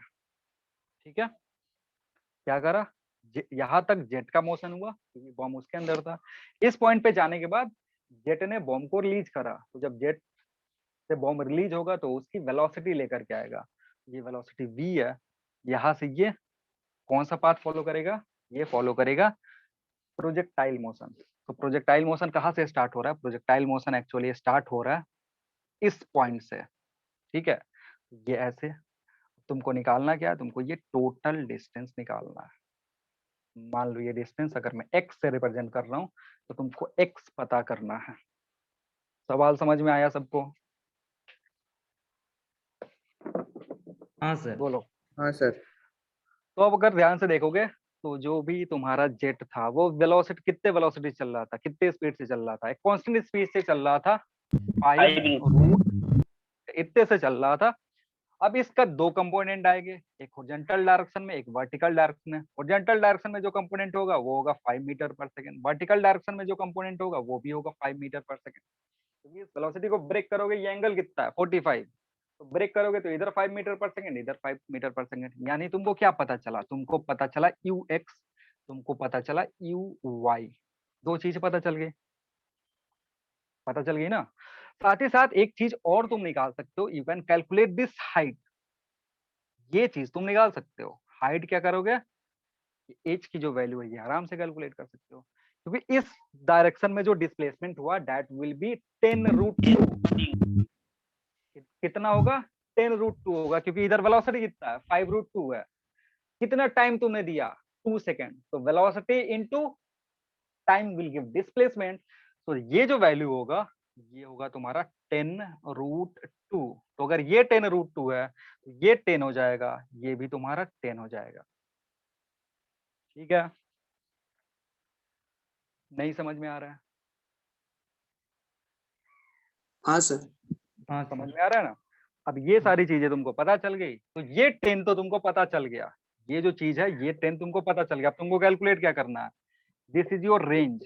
S2: ठीक है, क्या करा, यहां तक जेट का मोशन हुआ क्योंकि बॉम्ब उसके अंदर था। इस पॉइंट पे जाने के बाद जेट ने बॉम्ब को रिलीज करा, तो जब जेट से बॉम्ब रिलीज होगा तो उसकी वेलोसिटी लेकर के आएगा, ये वेलोसिटी v है। यहाँ से ये कौन सा पाथ फॉलो करेगा, ये फॉलो करेगा प्रोजेक्टाइल मोशन। तो प्रोजेक्टाइल मोशन कहाँ से स्टार्ट हो रहा है, प्रोजेक्टाइल मोशन एक्चुअली स्टार्ट हो रहा है इस पॉइंट से। ठीक है, ये ऐसे तुमको निकालना क्या है, तुमको ये टोटल डिस्टेंस निकालना है। मान लो ये डिस्टेंस अगर मैं x से रिप्रेजेंट कर रहा हूँ, तो तुमको x पता करना है। सवाल समझ में आया सबको?
S6: हाँ सर।
S2: बोलो।
S3: हाँ सर।
S2: तो अब अगर ध्यान से देखोगे, तो जो भी तुम्हारा जेट था वो वेलोसिटी, कितने वेलोसिटी चल रहा था, कितने स्पीड से चल रहा था, एक कांस्टेंट स्पीड से चल रहा था, 5 इतने से चल रहा था। अब इसका 2 कंपोनेंट आएंगे, एक हॉरिजॉन्टल डायरेक्शन में, एक वर्टिकल डायरेक्शन में। हॉरिजॉन्टल डायरेक्शन में जो कंपोनेंट होगा वो होगा 5 मीटर पर सेकंड, वर्टिकल डायरेक्शन में जो कंपोनेंट होगा वो भी होगा 5 मीटर पर सेकंड। तो इस वेलोसिटी को ब्रेक करोगे, ये एंगल कितना है 45, तो ब्रेक करोगे तो इधर 5 मीटर पर सेकंड, इधर 5 मीटर पर सेकंड। यानी तुमको क्या पता चला, तुमको पता चला ux, तुमको पता चला uy, 2 चीज पता चल गई, पता चल गई ना। साथ ही साथ एक चीज और तुम निकाल सकते हो, you can calculate this height. ये चीज तुम निकाल सकते हो, हाइट क्या करोगे, एच की जो वैल्यू है ये आराम से कैलकुलेट कर सकते हो, क्योंकि इस डायरेक्शन में जो डिस्प्लेसमेंट हुआ दैट विल बी 10√2। कितना होगा, 10√2 होगा, क्योंकि इधर वेलोसिटी कितना है 5√2 है। कितना टाइम तुमने दिया, 2 सेकेंड, तो velocity into time will give displacement. तो ये जो वैल्यू होगा ये होगा तुम्हारा 10√2। तो अगर ये 10√2 है तो ये 10 हो जाएगा, ये भी तुम्हारा 10 हो जाएगा। ठीक है, नहीं समझ में आ रहा है?
S9: हाँ सर।
S6: हाँ
S2: समझ
S6: सर।
S2: में आ रहा है ना? अब ये सारी चीजें तुमको पता चल गई, तो ये 10 तो तुमको पता चल गया, ये जो चीज है ये 10 तुमको पता चल गया। अब तुमको कैलकुलेट क्या करना है, दिस इज योर रेंज,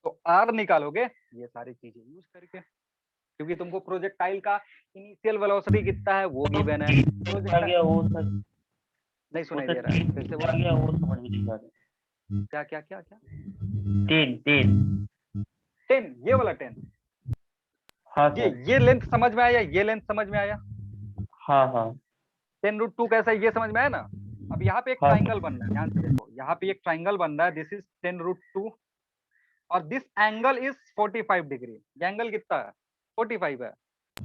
S2: तो आर निकालोगे ये सारी चीजें यूज करके, क्योंकि तुमको प्रोजेक्टाइल का इनिशियल वेलोसिटी कितना है वो गिवन है।
S8: आ गया वो सर,
S2: नहीं
S8: वो
S2: सुनाई
S8: सर
S2: दे रहा है, फिर से
S8: आ
S2: बोलो।
S8: गया वो समझ में नहीं आ रहा।
S2: क्या क्या क्या क्या
S8: 10
S2: 10, ये वाला 10,
S8: हाँ सर,
S2: ये लेंथ समझ में आया, ये लेंथ समझ में आया,
S8: हाँ हाँ
S2: 10√2 कैसा है ये समझ में आया ना। अब यहाँ पे एक
S8: हाँ।
S2: ट्राइंगल बन रहा है, ध्यान से देखो, यहाँ पे एक ट्राइंगल बन रहा है, दिस इज 10√2 और दिस एंगल इज 45 डिग्री। ये एंगल कितना है, 45 है,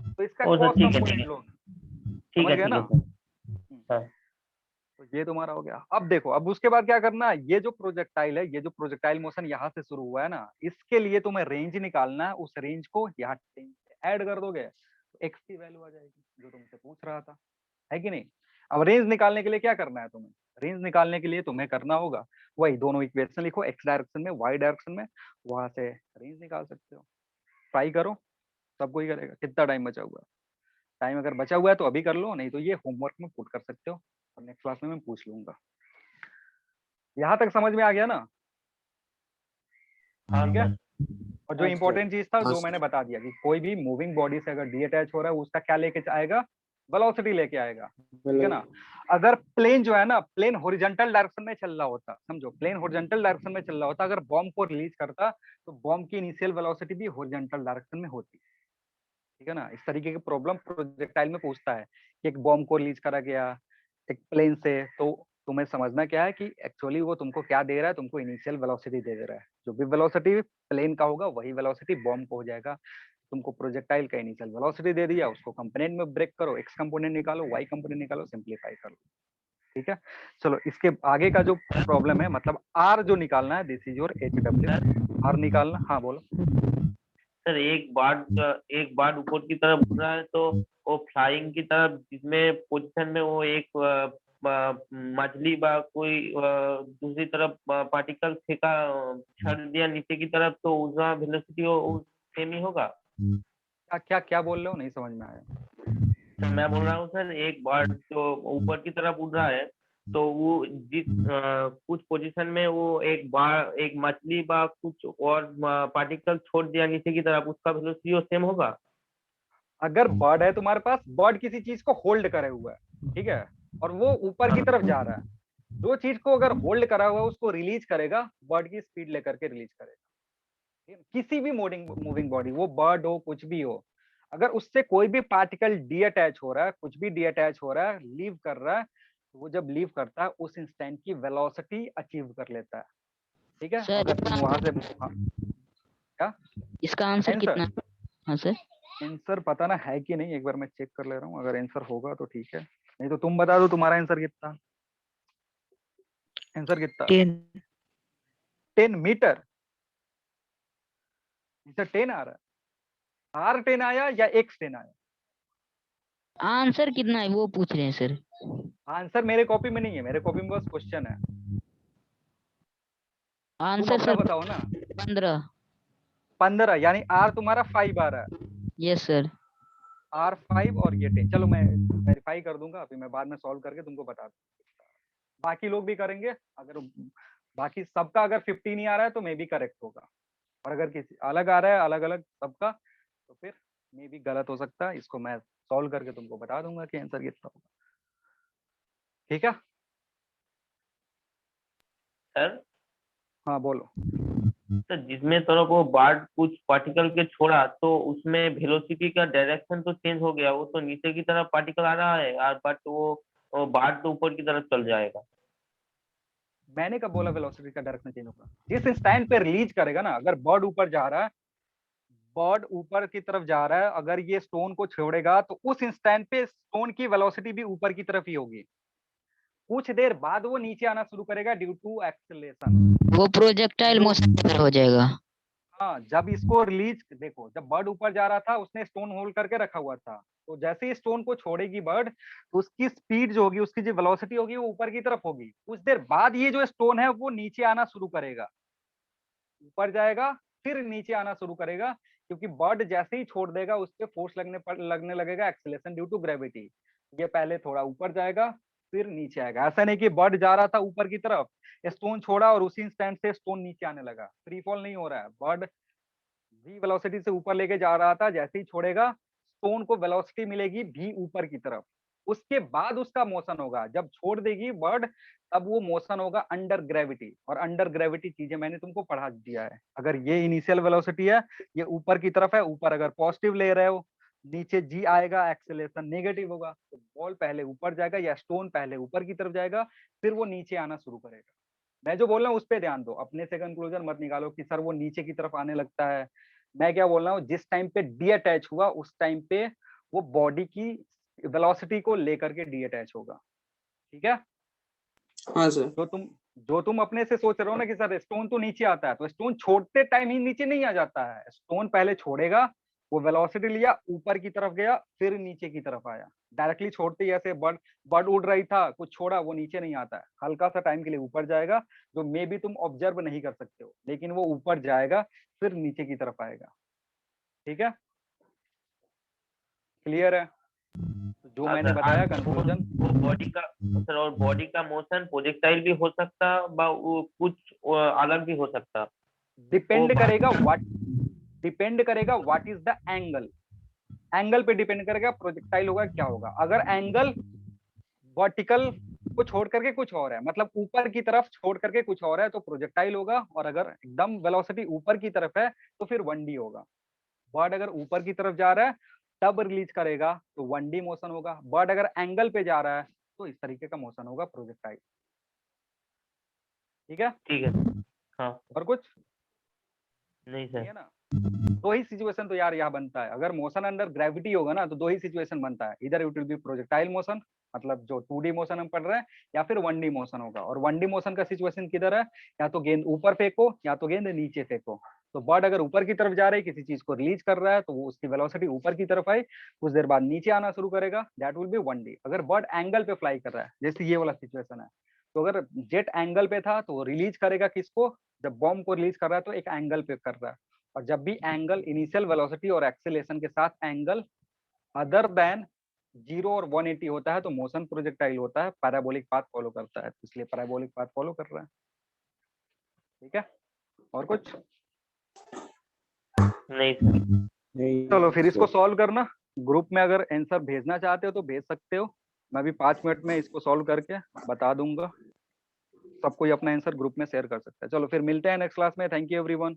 S2: तो इसका
S8: ओ सर,
S2: कॉस
S8: ठीक है,
S2: कंपोनेंट
S8: ठीक है।
S2: लो,
S8: ठीक
S2: समझ
S8: है
S2: गए
S8: ठीक
S2: ना।
S8: है सर। हाँ
S2: तो ये तुम्हारा हो गया। अब देखो, अब उसके बाद क्या करना है, ये जो प्रोजेक्टाइल है, ये जो प्रोजेक्टाइल मोशन यहाँ से शुरू हुआ है ना, इसके लिए तुम्हें रेंज निकालना है, उस रेंज को यहाँ 10 से ऐड कर दोगे तो एक्स की वैल्यू आ जाएगी जो तुमसे पूछ रहा था, है कि नहीं। अब रेंज निकालने के लिए क्या करना है तुम्हें, रेंज निकालने के लिए तुम्हें करना होगा वही दोनों इक्वेशन लिखो, एक्स डायरेक्शन में वाई डायरेक्शन में, वहां से रेंज निकाल सकते हो। ट्राई करो, सब कोई करेगा। कितना टाइम बचा हुआ है, टाइम अगर बचा हुआ है तो अभी कर लो, नहीं तो ये होमवर्क में पुट कर सकते हो और नेक्स्ट क्लास में मैं पूछ लूंगा। यहाँ तक समझ में आ गया ना,
S8: हाँ
S2: ठीक है।
S8: सर,
S2: और जो
S9: हाँ
S2: इंपॉर्टेंट चीज था
S9: हाँ
S2: जो मैंने बता दिया कि कोई भी मूविंग बॉडी से अगर डी अटैच हो रहा है उसका क्या लेके आएगा, वेलोसिटी लेके आएगा, ठीक है ना। अगर प्लेन जो है ना, प्लेन हॉरिजॉन्टल डायरेक्शन में चल रहा होता, समझो प्लेन हॉरिजॉन्टल डायरेक्शन में चल रहा होता, अगर बॉम्ब को रिलीज करता तो बॉम्ब की इनिशियल वेलोसिटी भी हॉरिजॉन्टल डायरेक्शन में होती, ठीक है ना। इस तरीके की प्रॉब्लम प्रोजेक्टाइल में पूछता है कि एक बॉम्ब को रिलीज करा गया एक प्लेन से, तो तुम्हें समझना क्या है कि एक्चुअली वो तुमको क्या दे रहा है, तुमको इनिशियल वेलोसिटी दे रहा है, जो भी वेलोसिटी प्लेन का होगा वही वेलोसिटी बॉम्ब को हो जाएगा। तुमको प्रोजेक्टाइल का इनिशियल वेलोसिटी दे दिया, उसको कंपोनेंट में ब्रेक करो, एक्स कंपोनेंट निकालो, वाई कंपोनेंट निकालो, सिंप्लीफाई कर लो, ठीक है। चलो इसके आगे का जो प्रॉब्लम है, मतलब आर जो निकालना है, this is your HW, r निकालना। हाँ बोलो।
S8: सर एक बार ऊपर की तरफ उड़ रहा है तो वो फ्लाइंग की तरफ, जिसमें पोजीशन में वो एक मछली बा कोई दूसरी तरफ पार्टिकल फेंका छड़ दिया नीचे की तरफ, तो उसका वेलोसिटी सेम ही होगा।
S2: क्या क्या क्या बोल रहे हो, नहीं समझ में आया।
S8: तो मैं बोल रहा हूँ सर, एक बार तो ऊपर की तरफ उड़ रहा है तो वो जिस कुछ पोजीशन में वो एक मछली बा कुछ और पार्टिकल छोड़ दिया नीचे की तरफ, उसका वेलोसिटी सेम होगा।
S2: अगर बर्ड है तुम्हारे पास, बर्ड किसी चीज को होल्ड करे हुआ है, ठीक है, और वो ऊपर की तरफ जा रहा है, जो चीज को अगर होल्ड करा हुआ है उसको रिलीज करेगा, बर्ड की स्पीड लेकर के रिलीज करेगा। ठीक है? किसी भी मूविंग बॉडी, वो बर्ड हो कुछ भी हो, अगर उससे कोई भी पार्टिकल डी अटैच हो रहा है, कुछ भी डी अटैच हो रहा है, लीव कर रहा है, तो वो जब लीव करता है उस इंस्टेंट की वेलोसिटी अचीव कर लेता है, ठीक है।
S7: सर,
S2: अगर तुम वहां से क्या
S7: इसका आंसर
S2: आंसर?
S7: कितना? हाँ सर,
S2: आंसर पता ना है कि नहीं, एक बार मैं चेक कर ले रहा हूँ, अगर आंसर होगा तो ठीक है, नहीं तो तुम बता दो तुम्हारा आंसर कितना। आंसर कितना? 10 मीटर। आंसर 10 आ रहा है, आर 10 आया या एक्स 10 आया?
S7: आंसर कितना है वो पूछ रहे हैं सर।
S2: आंसर मेरे कॉपी में नहीं है, मेरे कॉपी में बस क्वेश्चन है। तुम
S7: आंसर
S2: अपना
S7: सर
S2: बताओ ना।
S7: 15।
S2: 15 यानी आर तुम्हारा 5 आ रहा है,
S7: यस सर।
S2: आर 5 और ये 10। चलो मैं वेरीफाई कर दूंगा, अभी मैं बाद में सॉल्व करके तुमको बता दूंगा। बाकी लोग भी करेंगे, अगर बाकी सबका अगर 50 नहीं आ रहा है तो मे बी करेक्ट होगा, और अगर किसी अलग आ रहा है अलग अलग सबका तो फिर मे बी गलत हो सकता है। इसको मैं सॉल्व करके तुमको बता दूंगा कि आंसर कितना होगा, ठीक है।
S8: सर
S2: हाँ बोलो।
S8: तो जिसमें तरफ वो बार्ड कुछ पार्टिकल के छोड़ा तो उसमें वेलोसिटी का डायरेक्शन तो चेंज हो गया, वो तो नीचे की तरफ पार्टिकल आ रहा है और बट वो बार्ड तो ऊपर की तरफ चल जाएगा।
S2: मैंने कब बोला वेलोसिटी का डायरेक्शन चेंज होगा? जिस इंस्टेंट पे रिलीज करेगा ना, अगर बर्ड ऊपर जा रहा है, बर्ड ऊपर की तरफ जा रहा है, अगर ये स्टोन को छोड़ेगा तो उस इंस्टेंट पे स्टोन की वेलोसिटी भी ऊपर की तरफ ही होगी, कुछ देर बाद वो नीचे आना शुरू करेगा ड्यू टू एक्सेलरेशन।
S7: वो प्रोजेक्टाइल मोशन हो जाएगा।
S2: हाँ, जब इसको रिलीज देखो, जब बर्ड ऊपर जा रहा था उसने स्टोन होल्ड करके रखा हुआ था, तो जैसे ही स्टोन को छोड़ेगी बर्ड, तो उसकी स्पीड जो होगी, उसकी जो वेलोसिटी होगी वो ऊपर की तरफ होगी। कुछ देर बाद ये जो स्टोन है वो नीचे आना शुरू करेगा, ऊपर जाएगा फिर नीचे आना शुरू करेगा। क्योंकि बर्ड जैसे ही छोड़ देगा उस पे फोर्स लगने लगेगा एक्सेलरेशन ड्यू टू ग्रेविटी। ये पहले थोड़ा ऊपर जाएगा फिर नीचे आएगा। ऐसा नहीं कि बर्ड जा रहा था ऊपर की तरफ, स्टोन छोड़ा और उसी इंस्टेंट से स्टोन नीचे आने लगा। फ्री फॉल नहीं हो रहा है, बर्ड v वेलोसिटी से ऊपर लेके जा रहा था, जैसे ही छोड़ेगा स्टोन को वेलोसिटी मिलेगी v ऊपर की तरफ, उसके बाद उसका मोशन होगा। जब छोड़ देगी बर्ड तब वो मोशन होगा अंडर ग्रेविटी, और अंडर ग्रेविटी चीजें मैंने तुमको पढ़ा दिया है। अगर ये इनिशियल वेलोसिटी है, ये ऊपर की तरफ है, ऊपर अगर पॉजिटिव ले रहे हो, नीचे g आएगा, एक्सेलरेशन नेगेटिव होगा, तो बॉल पहले ऊपर जाएगा या स्टोन पहले ऊपर की तरफ जाएगा, फिर वो नीचे आना शुरू करेगा। मैं जो बोल रहा हूँ उस पर ध्यान दो, अपने से कंक्लूजन मत निकालो कि सर वो नीचे की तरफ आने लगता है। मैं क्या बोल रहा हूँ, जिस टाइम पे डी अटैच हुआ उस टाइम पे वो बॉडी की वेलोसिटी को लेकर के डी अटैच होगा। ठीक है?
S9: हाँ सर।
S2: जो तुम अपने से सोच रहे हो ना कि सर स्टोन तो नीचे आता है, तो स्टोन छोड़ते टाइम ही नीचे नहीं आ जाता है। स्टोन पहले छोड़ेगा, वो वेलोसिटी लिया, ऊपर की तरफ गया, फिर नीचे की तरफ आया। डायरेक्टली छोड़ते ही ऐसे बर्ड उड़ रही था, कुछ छोड़ा, वो नीचे नहीं आता है, हल्का सा टाइम के लिए ऊपर जाएगा, जो मे भी तुम ऑब्जर्व नहीं कर सकते हो, लेकिन वो ऊपर जाएगा फिर नीचे की तरफ आएगा। ठीक है? क्लियर है? तो जो मैंने बताया कंक्लूजन,
S8: वो बॉडी का सर, और बॉडी का मोशन प्रोजेक्टाइल भी हो सकता बा वो कुछ अलग भी हो सकता।
S2: डिपेंड करेगा what is the angle. Angle पे डिपेंड करेगा प्रोजेक्टाइल होगा क्या होगा। अगर एंगल वर्टिकल को छोड़ करके कुछ और है, मतलब ऊपर की तरफ छोड़ करके कुछ और है, तो प्रोजेक्टाइल होगा। और अगर एकदम वेलोसिटी ऊपर की तरफ है तो फिर 1D होगा। बर्ड अगर ऊपर की तरफ जा रहा है तब रिलीज करेगा तो 1D मोशन होगा। बर्ड अगर एंगल पे जा रहा है तो इस तरीके का मोशन होगा प्रोजेक्टाइल। ठीक है?
S8: ठीक है। हाँ
S2: और कुछ
S8: नहीं
S2: नहीं
S8: सर।
S2: है ना? दो ही सिचुएशन तो यार यहाँ बनता है। अगर मोशन अंडर ग्रेविटी होगा ना तो दो ही सिचुएशन बनता है, इधर it will B projectile motion, मतलब जो 2D मोशन हम पढ़ रहे हैं, या फिर 1D मोशन होगा। और 1D मोशन का सिचुएशन किधर है, या तो गेंद ऊपर फेंको या तो गेंद नीचे फेंको। तो बर्ड अगर ऊपर की तरफ जा रही है, किसी चीज को रिलीज कर रहा है, तो वो उसकी वेलोसिटी ऊपर की तरफ आई, कुछ देर बाद नीचे आना शुरू करेगा, दैट विल बी 1D। अगर बर्ड एंगल पे फ्लाई कर रहा है, जैसे ये वाला सिचुएशन है, तो अगर जेट एंगल पे था तो रिलीज करेगा किसको, जब बॉम्ब को रिलीज कर रहा है तो एक एंगल पे कर रहा है। और जब भी एंगल इनिशियल वेलोसिटी और एक्सेलरेशन के साथ एंगल अदर देन 0 और 180 होता है तो मोशन प्रोजेक्टाइल होता है, पैराबोलिक पाथ फॉलो करता है, इसलिए पैराबोलिक पाथ फॉलो कर रहा है। ठीक है? और कुछ
S8: नहीं सर।
S3: नहीं
S2: चलो फिर इसको
S3: सर।
S2: सॉल्व करना। ग्रुप में अगर आंसर भेजना चाहते हो तो भेज सकते हो, मैं भी 5 मिनट में इसको सॉल्व करके बता दूंगा। सब कोई अपना आंसर ग्रुप में शेयर कर सकता है। चलो फिर मिलते हैं नेक्स्ट क्लास में। Thank you everyone.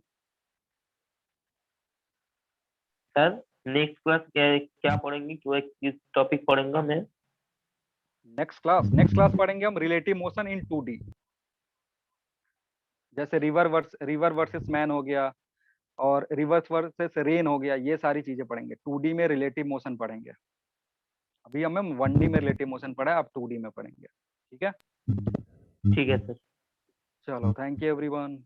S8: Sir next class क्या पढ़ेंगे, किस टॉपिक पढ़ेंगे मैं?
S2: नेक्स्ट क्लास पढ़ेंगे हम रिलेटिव मोशन इन 2D। जैसे रिवर वर्सेस मैन हो गया और रिवर्स वर्सेस रेन हो गया, ये सारी चीजें पढ़ेंगे। 2D में रिलेटिव मोशन पढ़ेंगे। अभी हम 1D में रिलेटिव मोशन पढ़ा है, अब 2D में पढ़ेंगे। ठीक है?
S8: ठीक है सर।
S2: चलो थैंक यू एवरीवन।